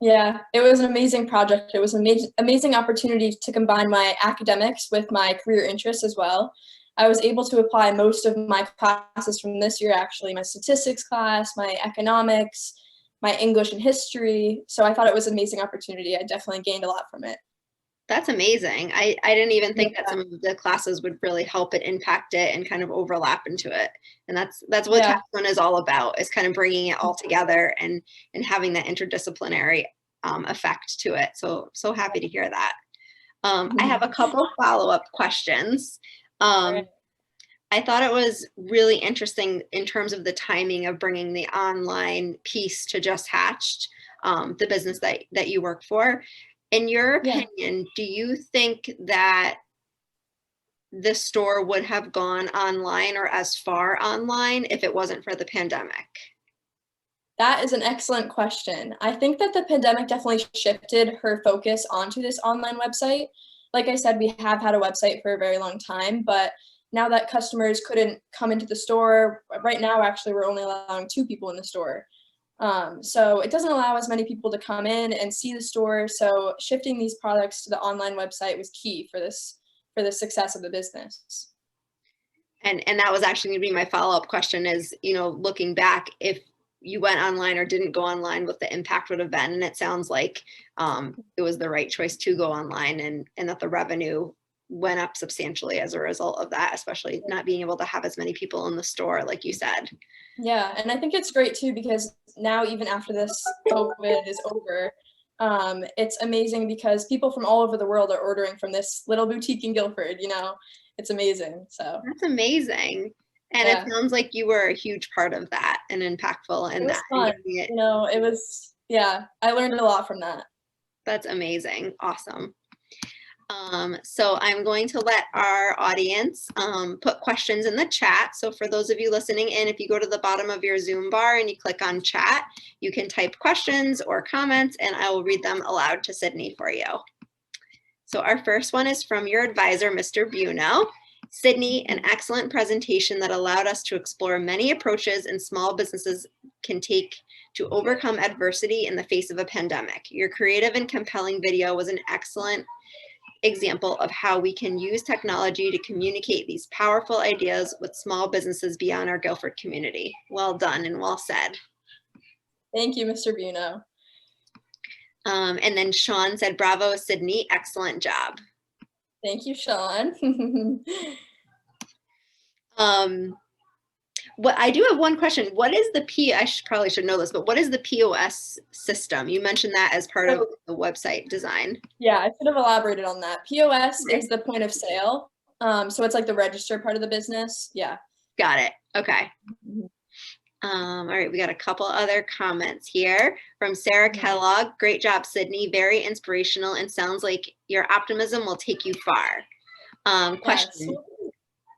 Yeah, it was an amazing project. It was an amazing opportunity to combine my academics with my career interests as well. I was able to apply most of my classes from this year, actually, my statistics class, my economics, my English and history. So I thought it was an amazing opportunity. I definitely gained a lot from it. That's amazing. I didn't even think that some of the classes would really help it impact it and kind of overlap into it. And that's what Capstone is all about, is kind of bringing it all together and having that interdisciplinary effect to it. So happy to hear that. I have a couple follow-up questions. I thought it was really interesting in terms of the timing of bringing the online piece to Just Hatched, the business that you work for. In your opinion, do you think that the store would have gone online or as far online if it wasn't for the pandemic? That is an excellent question. I think that the pandemic definitely shifted her focus onto this online website. Like I said, we have had a website for a very long time, but now that customers couldn't come into the store, right now, actually, we're only allowing 2 people in the store. So it doesn't allow as many people to come in and see the store. So shifting these products to the online website was key for the success of the business. And that was actually going to be my follow-up question is, you know, looking back, if you went online or didn't go online, what the impact would have been. And it sounds like it was the right choice to go online, and that the revenue went up substantially as a result of that, especially not being able to have as many people in the store, like you said. Yeah, and I think it's great too, because now, even after this COVID is over, it's amazing because people from all over the world are ordering from this little boutique in Guilford. You know, it's amazing. So that's amazing. And it sounds like you were a huge part of that and impactful in that. Fun. You know, it was, I learned a lot from that. That's amazing. Awesome. So I'm going to let our audience put questions in the chat. So for those of you listening in, if you go to the bottom of your Zoom bar and you click on chat, you can type questions or comments, and I will read them aloud to Sydney for you. So our first one is from your advisor, Mr. Buno. Sydney, an excellent presentation that allowed us to explore many approaches and small businesses can take to overcome adversity in the face of a pandemic. Your creative and compelling video was an excellent example of how we can use technology to communicate these powerful ideas with small businesses beyond our Guilford community. Well done and well said. Thank you, Mr. Buno. And then Sean said, bravo, Sydney, excellent job. Thank you, Sean. What I do have one question. What is the probably should know this, but what is the POS system? You mentioned that as part of the website design. Yeah, I should have elaborated on that. POS is the point of sale. So it's like the register part of the business. Yeah. Got it. Okay. All right, we got a couple other comments here from Sarah Kellogg. Great job, Sydney. Very inspirational and sounds like your optimism will take you far. Question.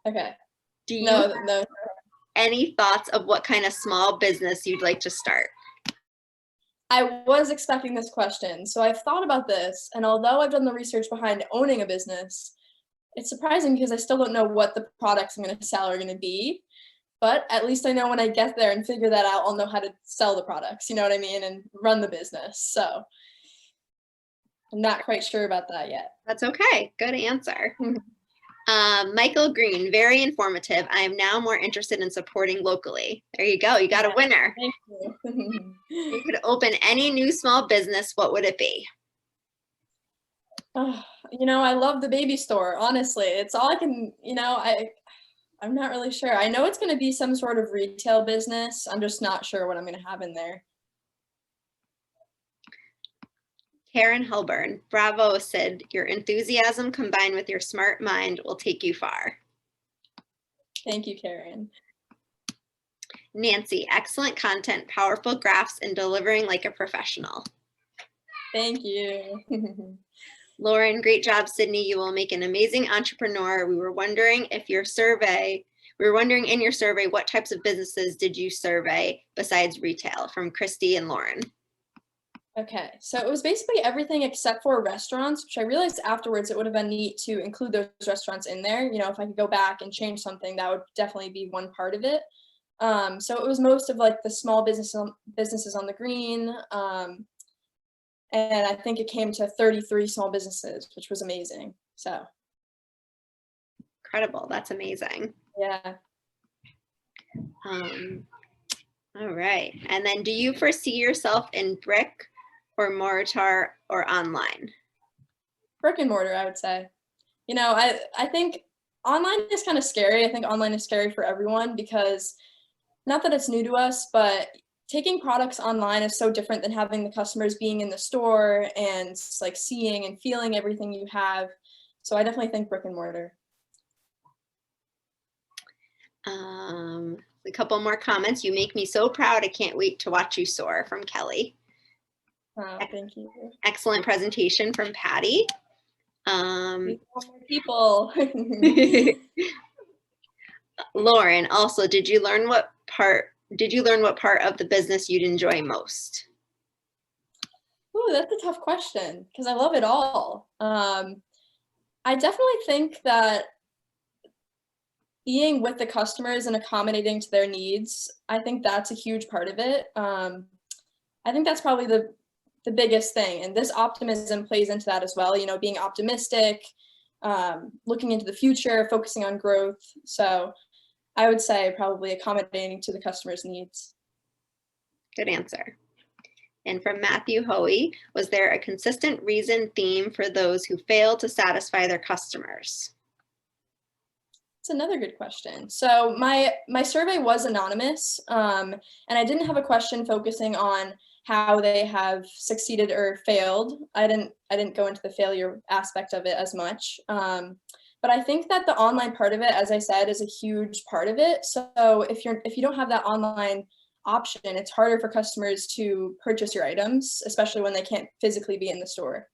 Okay. Do you No. have any thoughts of what kind of small business you'd like to start? I was expecting this question. So I've thought about this, and although I've done the research behind owning a business, it's surprising because I still don't know what the products I'm going to sell are going to be. But at least I know when I get there and figure that out, I'll know how to sell the products, you know what I mean, and run the business. So I'm not quite sure about that yet. That's okay. Good answer. Michael Green, very informative. I am now more interested in supporting locally. There you go. You got a winner. Thank you. If you could open any new small business, what would it be? Oh, I love the baby store. Honestly, it's all I can, I'm not really sure. I know it's going to be some sort of retail business. I'm just not sure what I'm going to have in there. Karen Helburn, bravo, Sid. Your enthusiasm combined with your smart mind will take you far. Thank you, Karen. Nancy, excellent content, powerful graphs, and delivering like a professional. Thank you. Lauren, great job, Sydney. You will make an amazing entrepreneur. We were wondering in your survey, what types of businesses did you survey besides retail? From Christy and Lauren. Okay, so it was basically everything except for restaurants, which I realized afterwards it would have been neat to include those restaurants in there. If I could go back and change something, that would definitely be one part of it. So it was most of like the small businesses on the green. And I think it came to 33 small businesses, which was amazing. So incredible. That's amazing. Yeah. All right. And then do you foresee yourself in brick or mortar or online? Brick and mortar, I would say. I think online is kind of scary. I think online is scary for everyone because not that it's new to us, but taking products online is so different than having the customers being in the store and like seeing and feeling everything you have. So I definitely think brick and mortar. A couple more comments. You make me so proud. I can't wait to watch you soar, from Kelly. Oh, thank you. Excellent presentation from Patty. People. Lauren, also, did you learn what part of the business you'd enjoy most? Ooh, that's a tough question because I love it all. I definitely think that being with the customers and accommodating to their needs, I think that's a huge part of it. I think that's probably the biggest thing. And this optimism plays into that as well, being optimistic, looking into the future, focusing on growth. So I would say probably accommodating to the customer's needs. Good answer. And from Matthew Hoey, was there a consistent reason theme for those who fail to satisfy their customers? It's another good question. So my survey was anonymous, and I didn't have a question focusing on how they have succeeded or failed. I didn't go into the failure aspect of it as much. But I think that the online part of it, as I said, is a huge part of it. So if you don't have that online option, it's harder for customers to purchase your items, especially when they can't physically be in the store.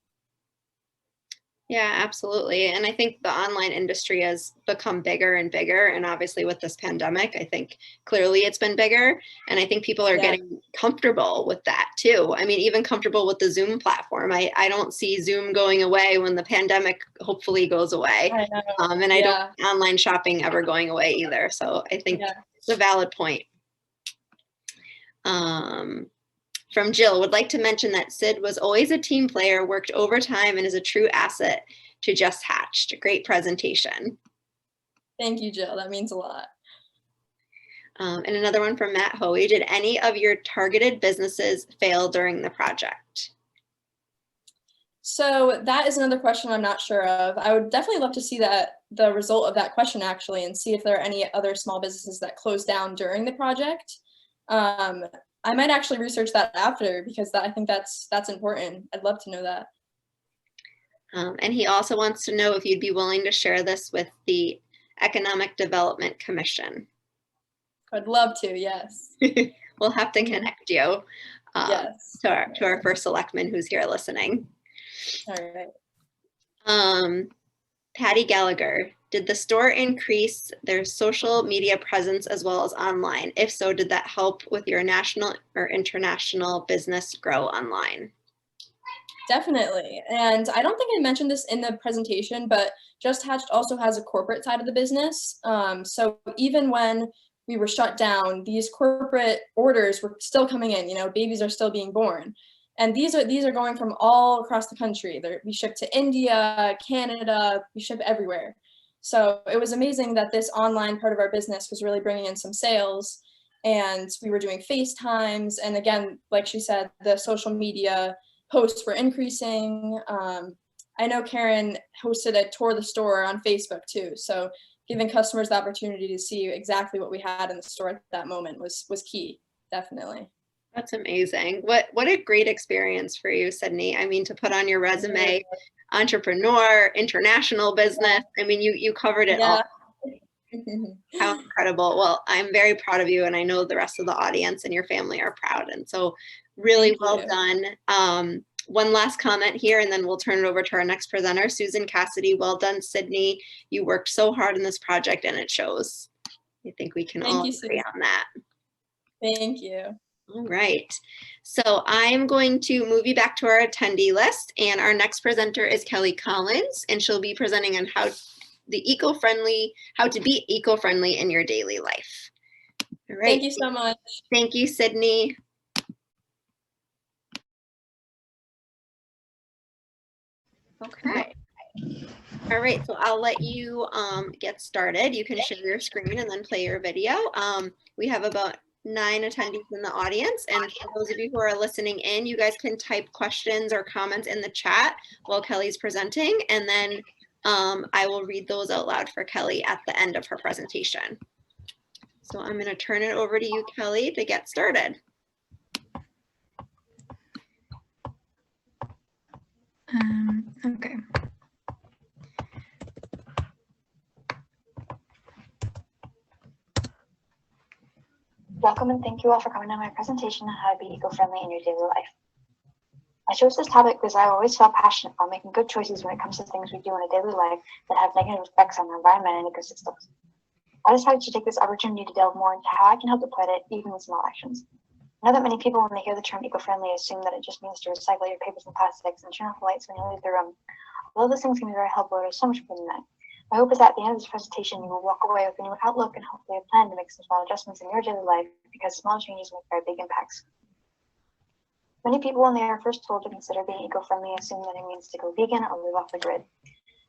Yeah, absolutely. And I think the online industry has become bigger and bigger. And obviously, with this pandemic, I think clearly it's been bigger. And I think people are getting comfortable with that too. I mean, even comfortable with the Zoom platform. I don't see Zoom going away when the pandemic hopefully goes away. And I don't see online shopping ever going away either. So I think it's a valid point. From Jill, would like to mention that Sid was always a team player, worked overtime, and is a true asset to Just Hatched. Great presentation. Thank you, Jill. That means a lot. And another one from Matt Hoey. Did any of your targeted businesses fail during the project? So that is another question I'm not sure of. I would definitely love to see the result of that question actually, and see if there are any other small businesses that closed down during the project. I might actually research that after, because I think that's important. I'd love to know that. And he also wants to know if you'd be willing to share this with the Economic Development Commission. I'd love to, yes. We'll have to connect you yes. to our first selectman who's here listening. All right. Patty Gallagher, did the store increase their social media presence as well as online? If so, did that help with your national or international business grow online? Definitely. And I don't think I mentioned this in the presentation, but Just Hatched also has a corporate side of the business. So even when we were shut down, these corporate orders were still coming in, babies are still being born. And these are going from all across the country. We ship to India, Canada, we ship everywhere. So it was amazing that this online part of our business was really bringing in some sales, and we were doing FaceTimes. And again, like she said, the social media posts were increasing. I know Karen hosted a tour of the store on Facebook too. So giving customers the opportunity to see exactly what we had in the store at that moment was key, definitely. That's amazing. What a great experience for you, Sydney. I mean, to put on your resume, entrepreneur, international business. I mean, you covered it all. How incredible. Well, I'm very proud of you, and I know the rest of the audience and your family are proud. And so really well done. One last comment here, and then we'll turn it over to our next presenter, Susan Cassidy. Well done, Sydney. You worked so hard in this project, and it shows. I think we can all agree on that. Thank you. All right. So I'm going to move you back to our attendee list, and our next presenter is Kelly Collins, and she'll be presenting on how to be eco-friendly in your daily life. All right. Thank you so much. Thank you, Sydney. Okay. All right, so I'll let you get started. You can share your screen and then play your video. We have about 9 attendees in the audience, and for those of you who are listening in, you guys can type questions or comments in the chat while Kelly's presenting, and then I will read those out loud for Kelly at the end of her presentation. So I'm going to turn it over to you, Kelly, to get started. Okay. Welcome and thank you all for coming to my presentation on how to be eco-friendly in your daily life. I chose this topic because I've always felt passionate about making good choices when it comes to things we do in a daily life that have negative effects on the environment and ecosystems. I decided to take this opportunity to delve more into how I can help the planet, even in small actions. I know that many people, when they hear the term eco-friendly, assume that it just means to recycle your papers and plastics and turn off the lights when you leave the room. Although those things can be very helpful, there's so much more than that. My hope is that at the end of this presentation, you will walk away with a new outlook and hopefully a plan to make some small adjustments in your daily life, because small changes make very big impacts. Many people, when they are first told to consider being eco-friendly, assume that it means to go vegan or live off the grid.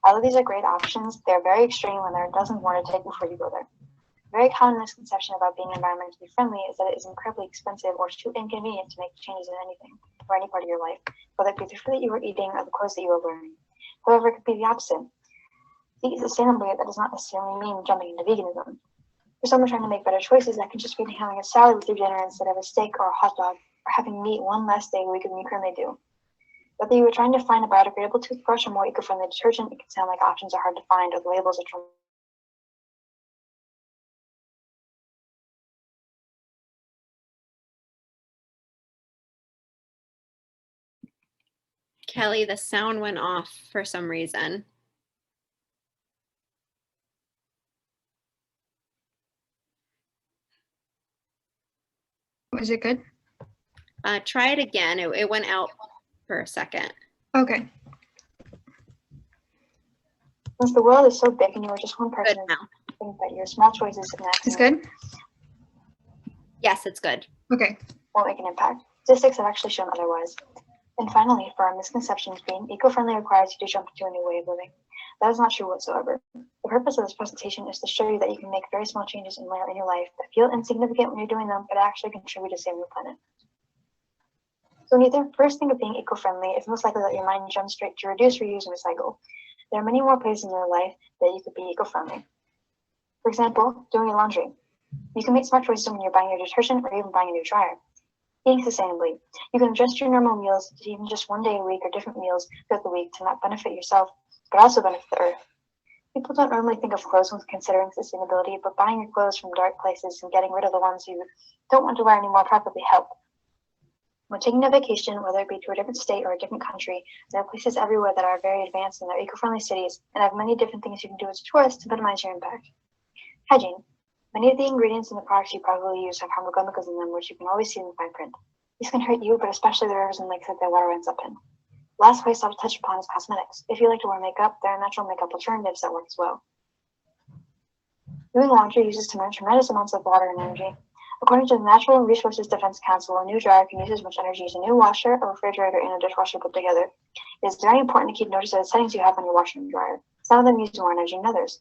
Although these are great options, they are very extreme when there are dozens more to take before you go there. A very common misconception about being environmentally friendly is that it is incredibly expensive or too inconvenient to make changes in anything or any part of your life, whether it be the food that you are eating or the clothes that you are wearing. However, it could be the opposite. To eat sustainably, that does not necessarily mean jumping into veganism. For someone trying to make better choices, that can just mean having a salad with your dinner instead of a steak or a hot dog, or having meat one less day a week than you currently do. Whether you are trying to find a biodegradable toothbrush or more eco-friendly detergent, it can sound like options are hard to find or the labels are Kelly, the sound went off for some reason. Was it good? Try it again. It went out for a second. Okay. Since the world is so big and you are just one person, Good now. think that your small choices and It's actions good? Yes, it's good. Okay. won't make an impact. Statistics have actually shown otherwise. And finally, for our misconceptions, being eco-friendly requires you to jump into a new way of living. That is not true whatsoever. The purpose of this presentation is to show you that you can make very small changes in your life that feel insignificant when you're doing them, but actually contribute to saving the planet. So when you first think of being eco-friendly, it's most likely that your mind jumps straight to reduce, reuse, and recycle. There are many more ways in your life that you could be eco-friendly. For example, doing your laundry. You can make smart choices when you're buying your detergent or even buying a new dryer. Eating sustainably. You can adjust your normal meals to even just one day a week or different meals throughout the week to not benefit yourself, but also benefit the earth. People don't normally think of clothes when considering sustainability, but buying your clothes from dark places and getting rid of the ones you don't want to wear anymore probably help. When taking a vacation, whether it be to a different state or a different country, there are places everywhere that are very advanced and are eco-friendly cities and have many different things you can do as a tourist to minimize your impact. Hygiene. Many of the ingredients in the products you probably use have harmful chemicals in them, which you can always see in the fine print. These can hurt you, but especially the rivers and lakes that their water ends up in. Last place I'll touch upon is cosmetics. If you like to wear makeup, there are natural makeup alternatives that work as well. Doing laundry uses tremendous amounts of water and energy. According to the Natural Resources Defense Council, a new dryer can use as much energy as a new washer, a refrigerator, and a dishwasher put together. It is very important to keep notice of the settings you have on your washer and dryer. Some of them use more energy than others.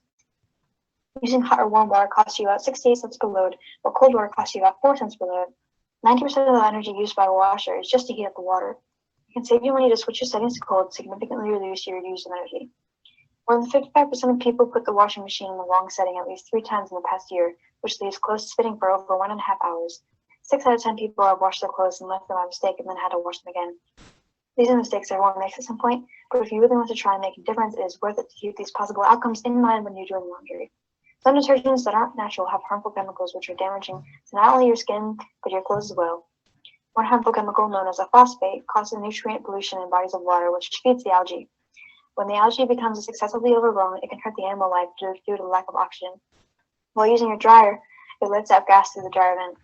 Using hot or warm water costs you about 68 cents per load, while cold water costs you about 4 cents per load. 90% of the energy used by a washer is just to heat up the water. It can save you money to switch your settings to cold, significantly reduce your use of energy. More than 55% of people put the washing machine in the wrong setting at least 3 times in the past year, which leaves clothes spinning for over 1.5 hours. 6 out of 10 people have washed their clothes and left them by mistake and then had to wash them again. These are mistakes everyone makes at some point, but if you really want to try and make a difference, it is worth it to keep these possible outcomes in mind when you're doing laundry. Some detergents that aren't natural have harmful chemicals which are damaging to not only your skin, but your clothes as well. One harmful chemical known as a phosphate causes nutrient pollution in bodies of water, which feeds the algae. When the algae becomes excessively overgrown, it can hurt the animal life due to lack of oxygen. While using your dryer, it lets out gas through the dryer vent.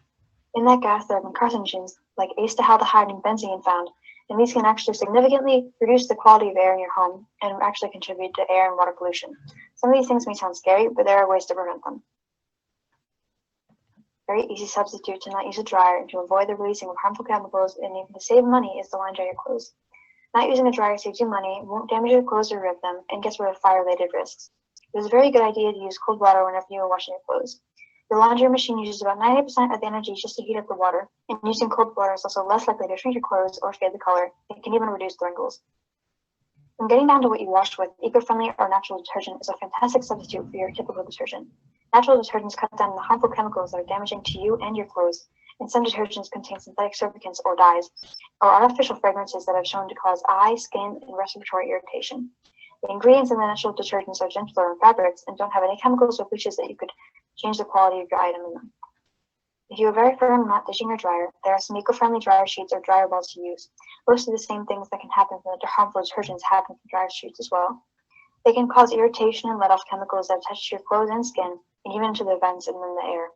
In that gas, there have been carcinogens like acetaldehyde and benzene found, and these can actually significantly reduce the quality of air in your home and actually contribute to air and water pollution. Some of these things may sound scary, but there are ways to prevent them. Very easy substitute to not use a dryer and to avoid the releasing of harmful chemicals and even to save money is to line dry your clothes. Not using a dryer saves you money, won't damage your clothes or rip them, and gets rid of fire-related risks. It is a very good idea to use cold water whenever you are washing your clothes. The laundry machine uses about 90% of the energy just to heat up the water, and using cold water is also less likely to shrink your clothes or fade the color. It can even reduce the wrinkles. When getting down to what you washed with, eco-friendly or natural detergent is a fantastic substitute for your typical detergent. Natural detergents cut down on the harmful chemicals that are damaging to you and your clothes, and some detergents contain synthetic surfactants or dyes, or artificial fragrances that have shown to cause eye, skin, and respiratory irritation. The ingredients in the natural detergents are gentler on fabrics and don't have any chemicals or bleaches that you could change the quality of your item in them. If you are very firm not ditching your dryer, there are some eco-friendly dryer sheets or dryer balls to use. Most of the same things that can happen from the harmful detergents happen from dryer sheets as well. They can cause irritation and let off chemicals that touch your clothes and skin, and even into the vents and in the air.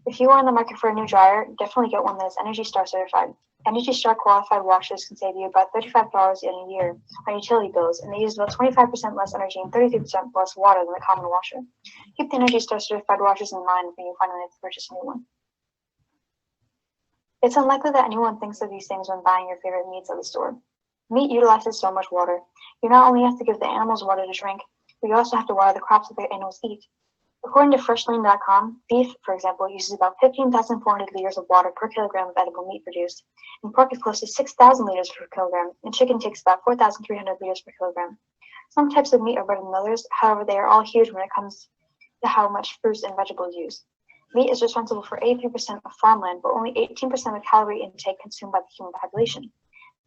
If you are in the market for a new dryer, definitely get one that is ENERGY STAR certified. ENERGY STAR qualified washes can save you about $35 in a year on utility bills, and they use about 25% less energy and 33% less water than the common washer. Keep the ENERGY STAR certified washers in mind when you finally purchase a new one. It's unlikely that anyone thinks of these things when buying your favorite meats at the store. Meat utilizes so much water. You not only have to give the animals water to drink, but you also have to water the crops that the animals eat. According to Freshland.com, beef, for example, uses about 15,400 liters of water per kilogram of edible meat produced, and pork is close to 6,000 liters per kilogram, and chicken takes about 4,300 liters per kilogram. Some types of meat are better than others, however, they are all huge when it comes to how much fruits and vegetables used. Meat is responsible for 83% of farmland, but only 18% of calorie intake consumed by the human population.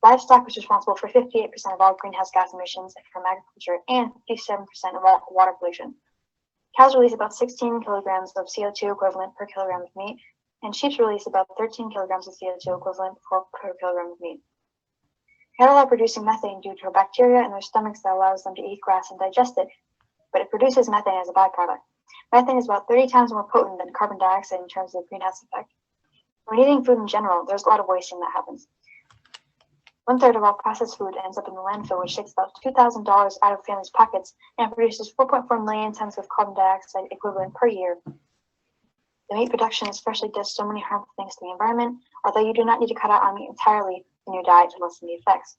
Livestock is responsible for 58% of all greenhouse gas emissions from agriculture and 57% of all water pollution. Cows release about 16 kilograms of CO2 equivalent per kilogram of meat, and sheep release about 13 kilograms of CO2 equivalent per kilogram of meat. Cattle are producing methane due to a bacteria in their stomachs that allows them to eat grass and digest it, but it produces methane as a byproduct. Methane is about 30 times more potent than carbon dioxide in terms of greenhouse effect. When eating food in general, there's a lot of wasting that happens. 1/3 of all processed food ends up in the landfill, which takes about $2,000 out of families' pockets and produces 4.4 million tons of carbon dioxide equivalent per year. The meat production especially does so many harmful things to the environment, although you do not need to cut out on meat entirely in your diet to lessen the effects.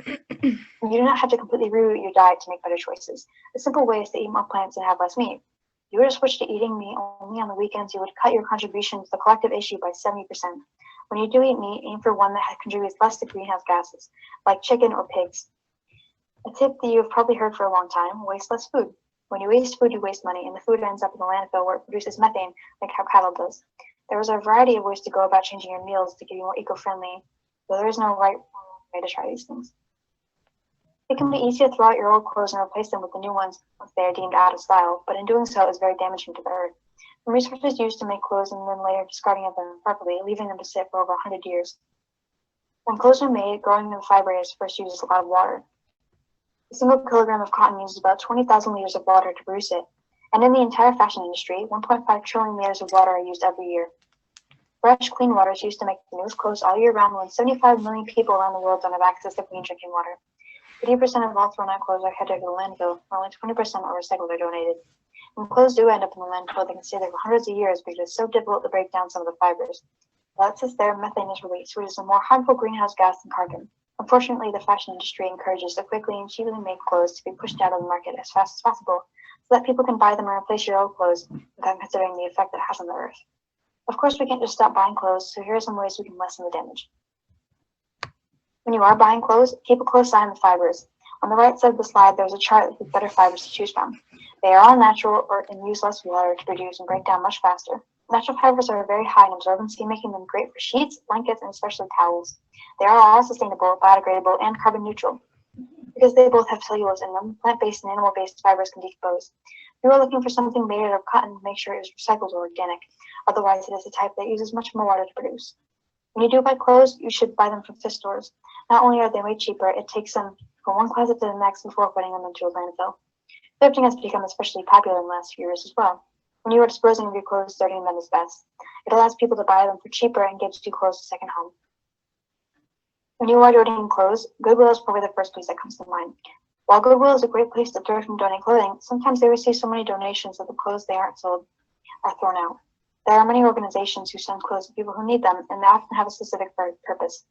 You do not have to completely reroute your diet to make better choices. A simple way is to eat more plants and have less meat. If you were to switch to eating meat only on the weekends, you would cut your contribution to the collective issue by 70%. When you do eat meat, aim for one that contributes less to greenhouse gases, like chicken or pigs. A tip that you have probably heard for a long time: waste less food. When you waste food, you waste money, and the food ends up in the landfill where it produces methane, like how cattle does. There is a variety of ways to go about changing your meals to get you more eco-friendly, though there is no right way to try these things. It can be easy to throw out your old clothes and replace them with the new ones once they are deemed out of style, but in doing so, it is very damaging to the earth. The resources used to make clothes and then later discarding of them improperly, leaving them to sit for over 100 years. When clothes are made, growing the fibers first uses a lot of water. A single kilogram of cotton uses about 20,000 liters of water to produce it, and in the entire fashion industry, 1.5 trillion liters of water are used every year. Fresh, clean water is used to make the newest clothes all year round, when 75 million people around the world don't have access to clean drinking water. 80% of all thrown out clothes are headed to the landfill, while only 20% are recycled or donated. When clothes do end up in the landfill, they can stay there for hundreds of years because it's so difficult to break down some of the fibers. While it sits there, methane is released, which is a more harmful greenhouse gas than carbon. Unfortunately, the fashion industry encourages the quickly and cheaply made clothes to be pushed out of the market as fast as possible, so that people can buy them and replace your old clothes without considering the effect it has on the earth. Of course, we can't just stop buying clothes, so here are some ways we can lessen the damage. When you are buying clothes, keep a close eye on the fibers. On the right side of the slide, there is a chart with better fibers to choose from. They are all natural and use less water to produce and break down much faster. Natural fibers are very high in absorbency, making them great for sheets, blankets, and especially towels. They are all sustainable, biodegradable, and carbon neutral. Because they both have cellulose in them, plant-based and animal-based fibers can decompose. If you are looking for something made out of cotton, make sure it is recycled or organic. Otherwise, it is a type that uses much more water to produce. When you do buy clothes, you should buy them from thrift stores. Not only are they way cheaper, it takes them from one closet to the next before putting them into a landfill. Thrifting has become especially popular in the last few years as well. When you are disposing of your clothes, thrifting them is best. It allows people to buy them for cheaper and gives you clothes a second home. When you are donating clothes, Goodwill is probably the first place that comes to mind. While Goodwill is a great place to thrift and donate clothing, sometimes they receive so many donations that the clothes they aren't sold are thrown out. There are many organizations who send clothes to people who need them, and they often have a specific purpose.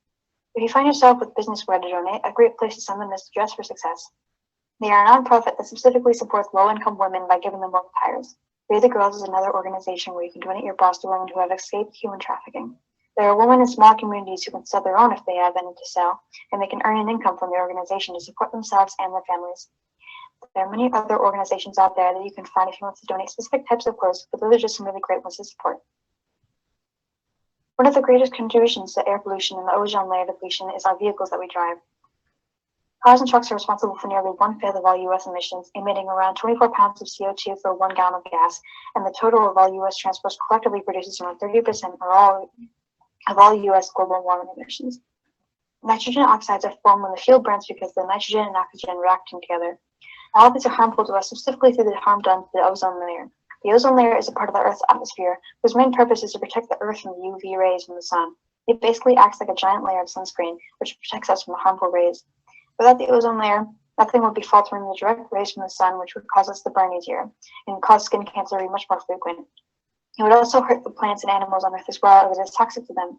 If you find yourself with business wear to donate, a great place to send them is to Dress for Success. They are a nonprofit that specifically supports low-income women by giving them work attires. Free the Girls is another organization where you can donate your bras to women who have escaped human trafficking. There are women in small communities who can sell their own if they have any to sell, and they can earn an income from the organization to support themselves and their families. There are many other organizations out there that you can find if you want to donate specific types of clothes, but those are just some really great ones to support. One of the greatest contributions to air pollution and the ozone layer depletion is our vehicles that we drive. Cars and trucks are responsible for nearly 1/5 of all U.S. emissions, emitting around 24 pounds of CO2 for 1 gallon of gas, and the total of all U.S. transports collectively produces around 30% of all U.S. global warming emissions. Nitrogen oxides are formed when the fuel burns because the nitrogen and oxygen reacting together. All of these are harmful to us, specifically through the harm done to the ozone layer. The ozone layer is a part of the Earth's atmosphere, whose main purpose is to protect the Earth from the UV rays from the sun. It basically acts like a giant layer of sunscreen, which protects us from the harmful rays. Without the ozone layer, nothing would be filtering the direct rays from the sun, which would cause us to burn easier, and cause skin cancer to be much more frequent. It would also hurt the plants and animals on Earth as well, as it is toxic to them.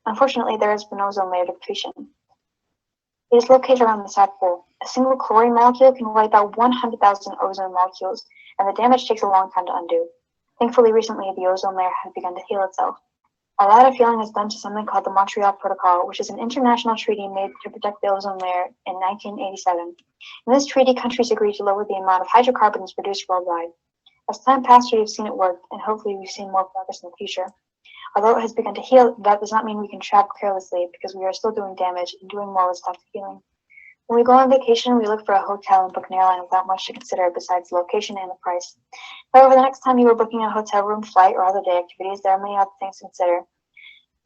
Unfortunately, there has been ozone layer depletion. It is located around the South Pole. A single chlorine molecule can wipe out 100,000 ozone molecules, and the damage takes a long time to undo. Thankfully, recently, the ozone layer has begun to heal itself. A lot of healing is done to something called the Montreal Protocol, which is an international treaty made to protect the ozone layer in 1987. In this treaty, countries agreed to lower the amount of hydrocarbons produced worldwide. As time passed, we have seen it work, and hopefully we've seen more progress in the future. Although it has begun to heal, that does not mean we can travel carelessly, because we are still doing damage, and doing more will stop the healing. When we go on vacation, we look for a hotel and book an airline without much to consider besides the location and the price. However, the next time you are booking a hotel room, flight, or other day activities, there are many other things to consider,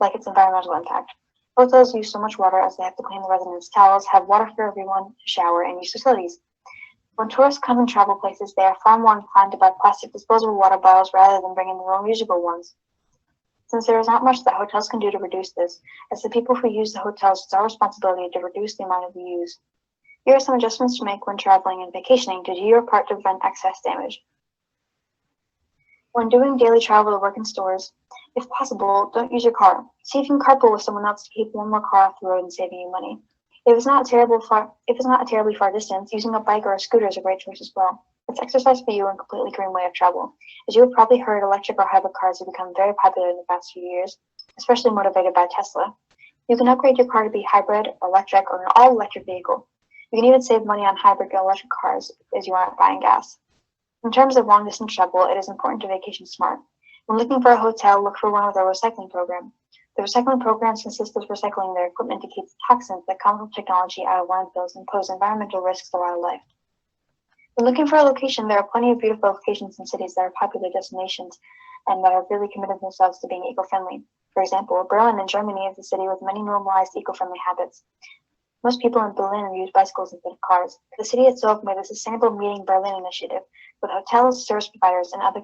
like its environmental impact. Hotels use so much water as they have to clean the residents' towels, have water for everyone to shower, and use facilities. When tourists come and travel places, they are far more inclined to buy plastic disposable water bottles rather than bringing their own reusable ones. Since there is not much that hotels can do to reduce this, as the people who use the hotels, it's our responsibility to reduce the amount we use. Here are some adjustments to make when traveling and vacationing to do your part to prevent excess damage. When doing daily travel or work in stores, if possible, don't use your car. See if you can carpool with someone else to keep one more car off the road and saving you money. If it's not a terribly far distance, using a bike or a scooter is a great choice as well. It's exercise for you and a completely green way of travel. As you have probably heard, electric or hybrid cars have become very popular in the past few years, especially motivated by Tesla. You can upgrade your car to be hybrid, electric, or an all-electric vehicle. You can even save money on hybrid or electric cars as you aren't buying gas. In terms of long-distance travel, it is important to vacation smart. When looking for a hotel, look for one with a recycling program. The recycling programs consist of recycling their equipment to keep the toxins that come from technology out of landfills and pose environmental risks to wildlife. When looking for a location, there are plenty of beautiful locations in cities that are popular destinations and that are really committed themselves to being eco-friendly. For example, Berlin in Germany is a city with many normalized eco-friendly habits. Most people in Berlin use bicycles instead of cars. The city itself made a Sustainable Meeting Berlin initiative with hotels, service providers, and other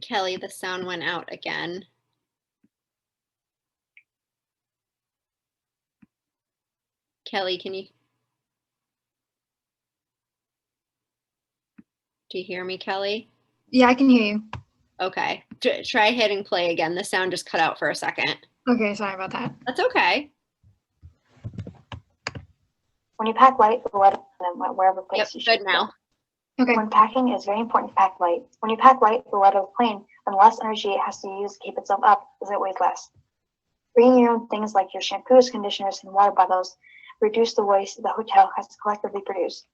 Kelly, the sound went out again. Kelly, do you hear me, Kelly? Yeah, I can hear you. Okay. Try hitting play again. The sound just cut out for a second. Okay, sorry about that. That's okay. When you pack light, let them wherever place you should good now. Go. Okay. When packing, it's very important to pack light. When you pack light, the lighter the plane, and the less energy it has to use to keep itself up, as it weighs less. Bringing your own things like your shampoos, conditioners, and water bottles reduce the waste the hotel has to collectively produce.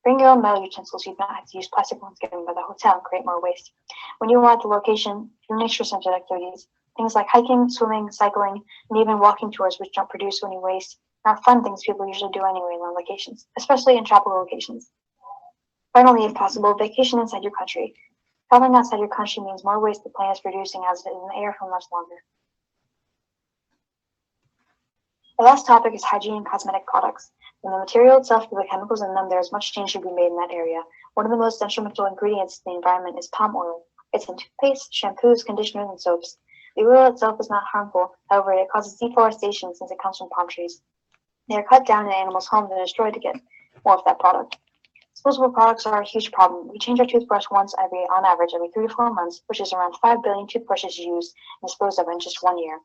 Bring your own metal utensils. You do not have to use plastic ones given by the hotel and create more waste. When you are at the location, do nature-centered activities. Things like hiking, swimming, cycling, and even walking tours which don't produce any waste and are fun things people usually do anyway on vacations, especially in tropical locations. Finally, if possible, vacation inside your country. Traveling outside your country means more waste the plane is producing as it is in the air for much longer. The last topic is hygiene and cosmetic products. From the material itself to the chemicals in them, there is much change to be made in that area. One of the most detrimental ingredients to the environment is palm oil. It's in toothpaste, shampoos, conditioners, and soaps. The oil itself is not harmful, however, it causes deforestation since it comes from palm trees. They are cut down in animals' homes and destroyed to get more of that product. Disposable products are a huge problem. We change our toothbrush on average every 3 to 4 months, which is around 5 billion toothbrushes used and disposed of in just 1 year.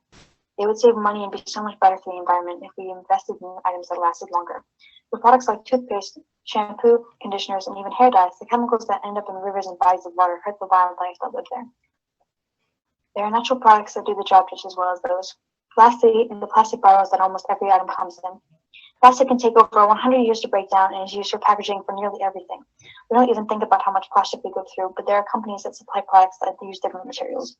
They would save money and be so much better for the environment if we invested in items that lasted longer. For products like toothpaste, shampoo, conditioners, and even hair dyes, the chemicals that end up in rivers and bodies of water hurt the wildlife that live there. There are natural products that do the job just as well as those. Lastly, in the plastic bottles that almost every item comes in. Plastic can take over 100 years to break down and is used for packaging for nearly everything. We don't even think about how much plastic we go through, but there are companies that supply products that use different materials.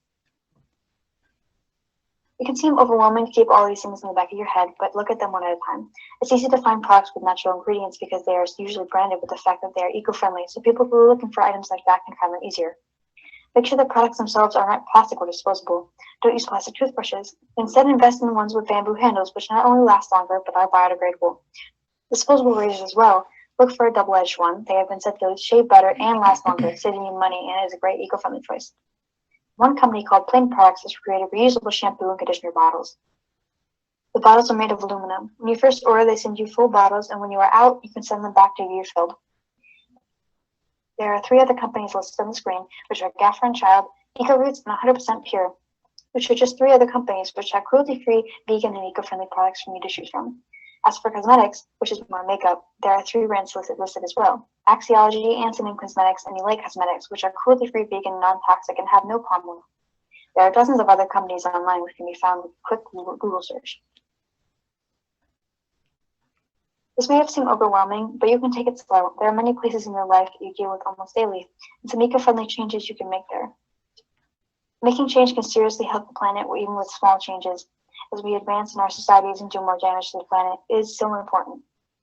It can seem overwhelming to keep all these things in the back of your head, but look at them one at a time. It's easy to find products with natural ingredients because they are usually branded with the fact that they are eco-friendly, so people who are looking for items like that can find them easier. Make sure the products themselves are not plastic or disposable. Don't use plastic toothbrushes. Instead, invest in ones with bamboo handles, which not only last longer, but are biodegradable. Disposable razors as well. Look for a double-edged one. They have been said to shave better and last longer, saving you money, and it is a great eco-friendly choice. One company called Plain Products has created reusable shampoo and conditioner bottles. The bottles are made of aluminum. When you first order, they send you full bottles, and when you are out, you can send them back to you refilled. There are 3 other companies listed on the screen, which are Gaffer & Child, EcoRoots, and 100% Pure, which are just 3 other companies which have cruelty-free, vegan, and eco-friendly products for you to choose from. As for cosmetics, which is more makeup, there are 3 brands listed as well. Axiology, Antonym Cosmetics, and Elite Cosmetics, which are cruelty-free, vegan, non-toxic, and have no palm oil. There are dozens of other companies online which can be found with a quick Google search. This may have seemed overwhelming, but you can take it slow. There are many places in your life that you deal with almost daily, and some eco-friendly changes you can make there. Making change can seriously help the planet, even with small changes. As we advance in our societies and do more damage to the planet, it is so important.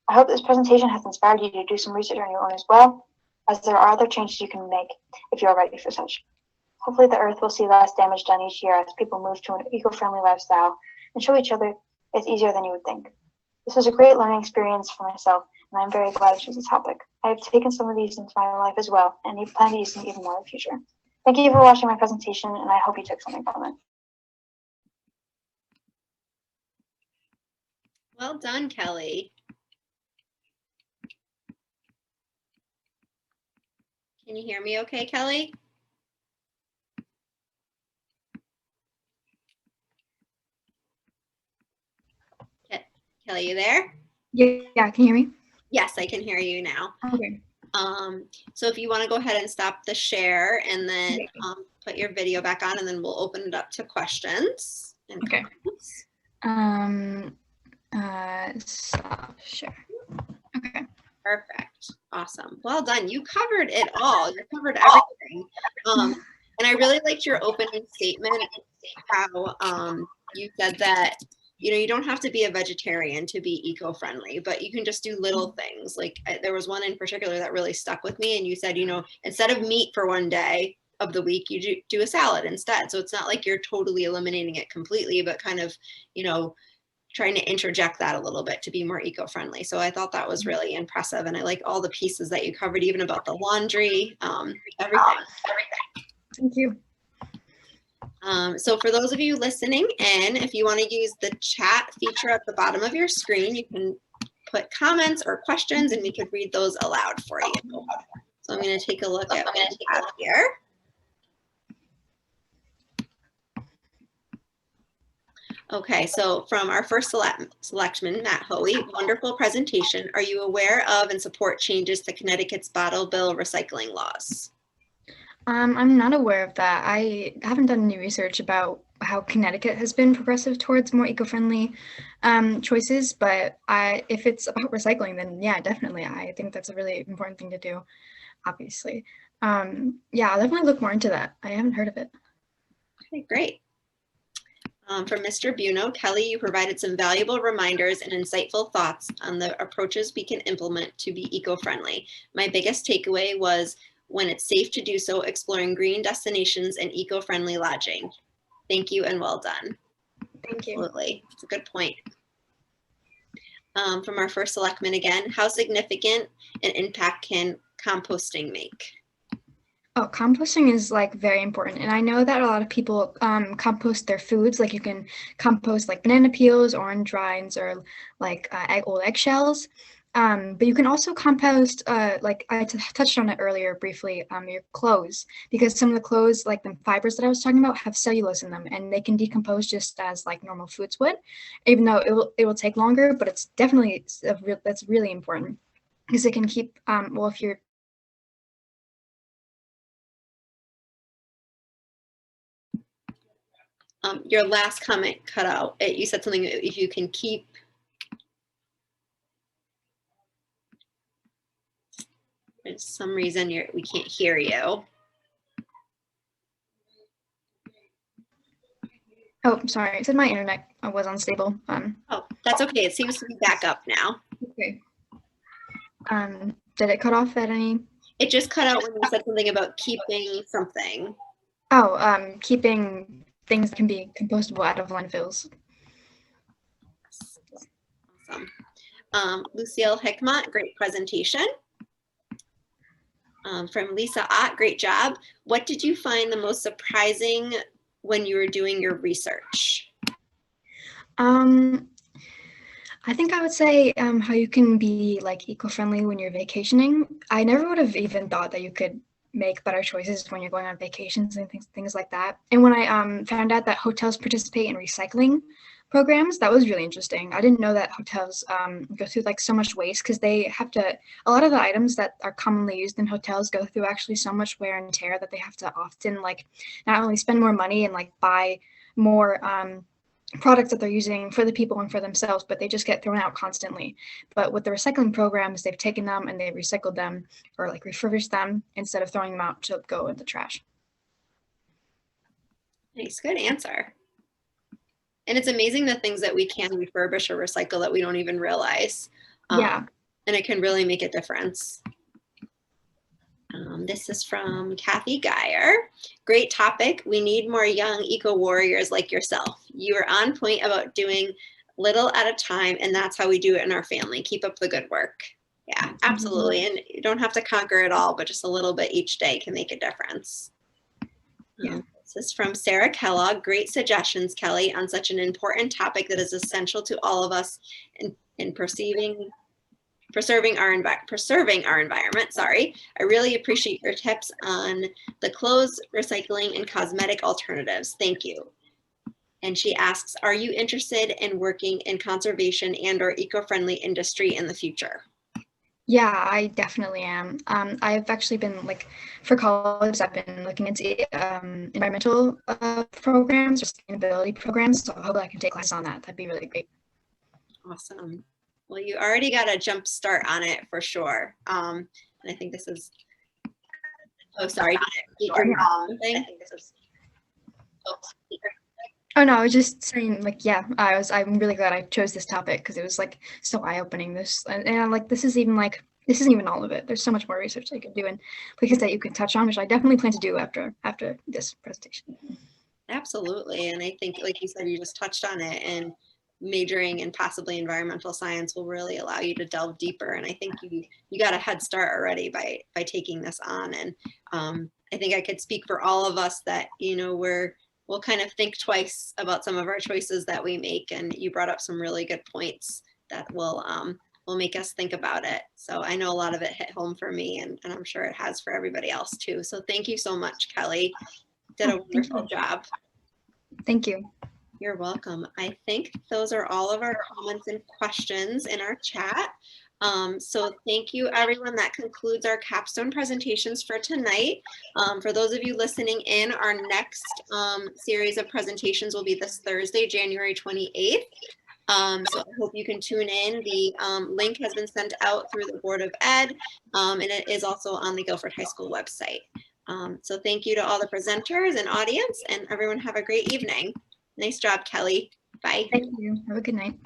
I hope this presentation has inspired you to do some research on your own as well. as there are other changes you can make if you are ready for such. Hopefully the Earth will see less damage done each year as people move to an eco-friendly lifestyle and show each other it's easier than you would think. This was a great learning experience for myself, and I'm very glad I chose this topic. I have taken some of these into my life as well, and I plan to use them even more in the future. Thank you for watching my presentation, and I hope you took something from it. Well done, Kelly. Can you hear me okay, Kelly? Kelly, you there? Yeah, can you hear me? Yes, I can hear you now. Okay. So if you want to go ahead and stop the share and then Okay. put your video back on, and then we'll open it up to questions and Okay. comments. Stop share. Okay. Perfect. Awesome. Well done. You covered it all. You covered everything. And I really liked your opening statement, how you said that, you know, you don't have to be a vegetarian to be eco-friendly, but you can just do little things. Like there was one in particular that really stuck with me, and you said, you know, instead of meat for one day of the week, you do a salad instead. So it's not like you're totally eliminating it completely, but kind of, you know, trying to interject that a little bit to be more eco-friendly. So I thought that was really impressive. And I like all the pieces that you covered, even about the laundry, everything. Thank you. So for those of you listening in, if you want to use the chat feature at the bottom of your screen, you can put comments or questions and we could read those aloud for you. So I'm going to take a look at what we have here. Okay, so from our first selectman, Matt Hoey, wonderful presentation. Are you aware of and support changes to Connecticut's bottle bill recycling laws? I'm not aware of that. I haven't done any research about how Connecticut has been progressive towards more eco-friendly choices, but if it's about recycling, then yeah, definitely. I think that's a really important thing to do, obviously. Yeah, I'll definitely look more into that. I haven't heard of it. Okay, great. From Mr. Buno, Kelly, you provided some valuable reminders and insightful thoughts on the approaches we can implement to be eco-friendly. My biggest takeaway was when it's safe to do so, exploring green destinations and eco-friendly lodging. Thank you and well done. Thank you. Absolutely, it's a good point. From our first selectman again, how significant an impact can composting make? Oh, composting is like very important. And I know that a lot of people compost their foods. Like you can compost like banana peels, orange rinds, or like old eggshells. But you can also compost, like I touched on it earlier briefly, your clothes, because some of the clothes, like the fibers that I was talking about, have cellulose in them, and they can decompose just as like normal foods would, even though it will take longer. But it's definitely that's really important because it can keep well, if you're Your last comment cut out. You said something, if you can keep. For some reason we can't hear you. Oh, sorry. It said my internet was unstable. Oh, that's okay. It seems to be back up now. Okay. Did it cut off at any? It just cut out when you said something about keeping something. Oh, keeping things that can be compostable out of landfills. Awesome. Lucille Hickmott, great presentation. From Lisa Ott, great job. What did you find the most surprising when you were doing your research? I think I would say how you can be like eco-friendly when you're vacationing. I never would have even thought that you could make better choices when you're going on vacations and things like that. And when I found out that hotels participate in recycling programs, that was really interesting. I didn't know that hotels go through like so much waste because they have to, a lot of the items that are commonly used in hotels go through actually so much wear and tear that they have to often like not only spend more money and like buy more products that they're using for the people and for themselves, but they just get thrown out constantly. But with the recycling programs, they've taken them and they've recycled them or like refurbished them instead of throwing them out to go in the trash. Nice, good answer. And it's amazing the things that we can refurbish or recycle that we don't even realize. Yeah. And it can really make a difference. This is from Kathy Geyer. Great topic. We need more young eco warriors like yourself. You are on point about doing little at a time, and that's how we do it in our family. Keep up the good work. Yeah, absolutely. And you don't have to conquer it all, but just a little bit each day can make a difference. Yeah. This is from Sarah Kellogg. Great suggestions, Kelly, on such an important topic that is essential to all of us in preserving our environment. Sorry. I really appreciate your tips on the clothes, recycling, and cosmetic alternatives. Thank you. And she asks, are you interested in working in conservation and or eco-friendly industry in the future? Yeah, I definitely am. I've actually been for college, I've been looking into environmental programs or sustainability programs. So I hope I can take classes on that. That'd be really great. Awesome. Well, you already got a jump start on it for sure. And I think this is, oh, sorry. Oh no, I was just saying yeah, I'm really glad I chose this topic because it was so eye-opening and this isn't even all of it. There's so much more research I could do and places that you can touch on, which I definitely plan to do after this presentation. Absolutely. And I think, like you said, you just touched on it, and majoring in possibly environmental science will really allow you to delve deeper. And I think you got a head start already by taking this on. And I think I could speak for all of us that, we'll kind of think twice about some of our choices that we make. And you brought up some really good points that will make us think about it. So I know a lot of it hit home for me, and I'm sure it has for everybody else too. So thank you so much, Kelly. Did a wonderful job. Thank you. You're welcome. I think those are all of our comments and questions in our chat. So thank you, everyone. That concludes our capstone presentations for tonight. For those of you listening in, our next series of presentations will be this Thursday, January 28th. So I hope you can tune in. The link has been sent out through the Board of Ed, and it is also on the Guilford High School website. So thank you to all the presenters and audience, and everyone have a great evening. Nice job, Kelly. Bye. Thank you. Have a good night.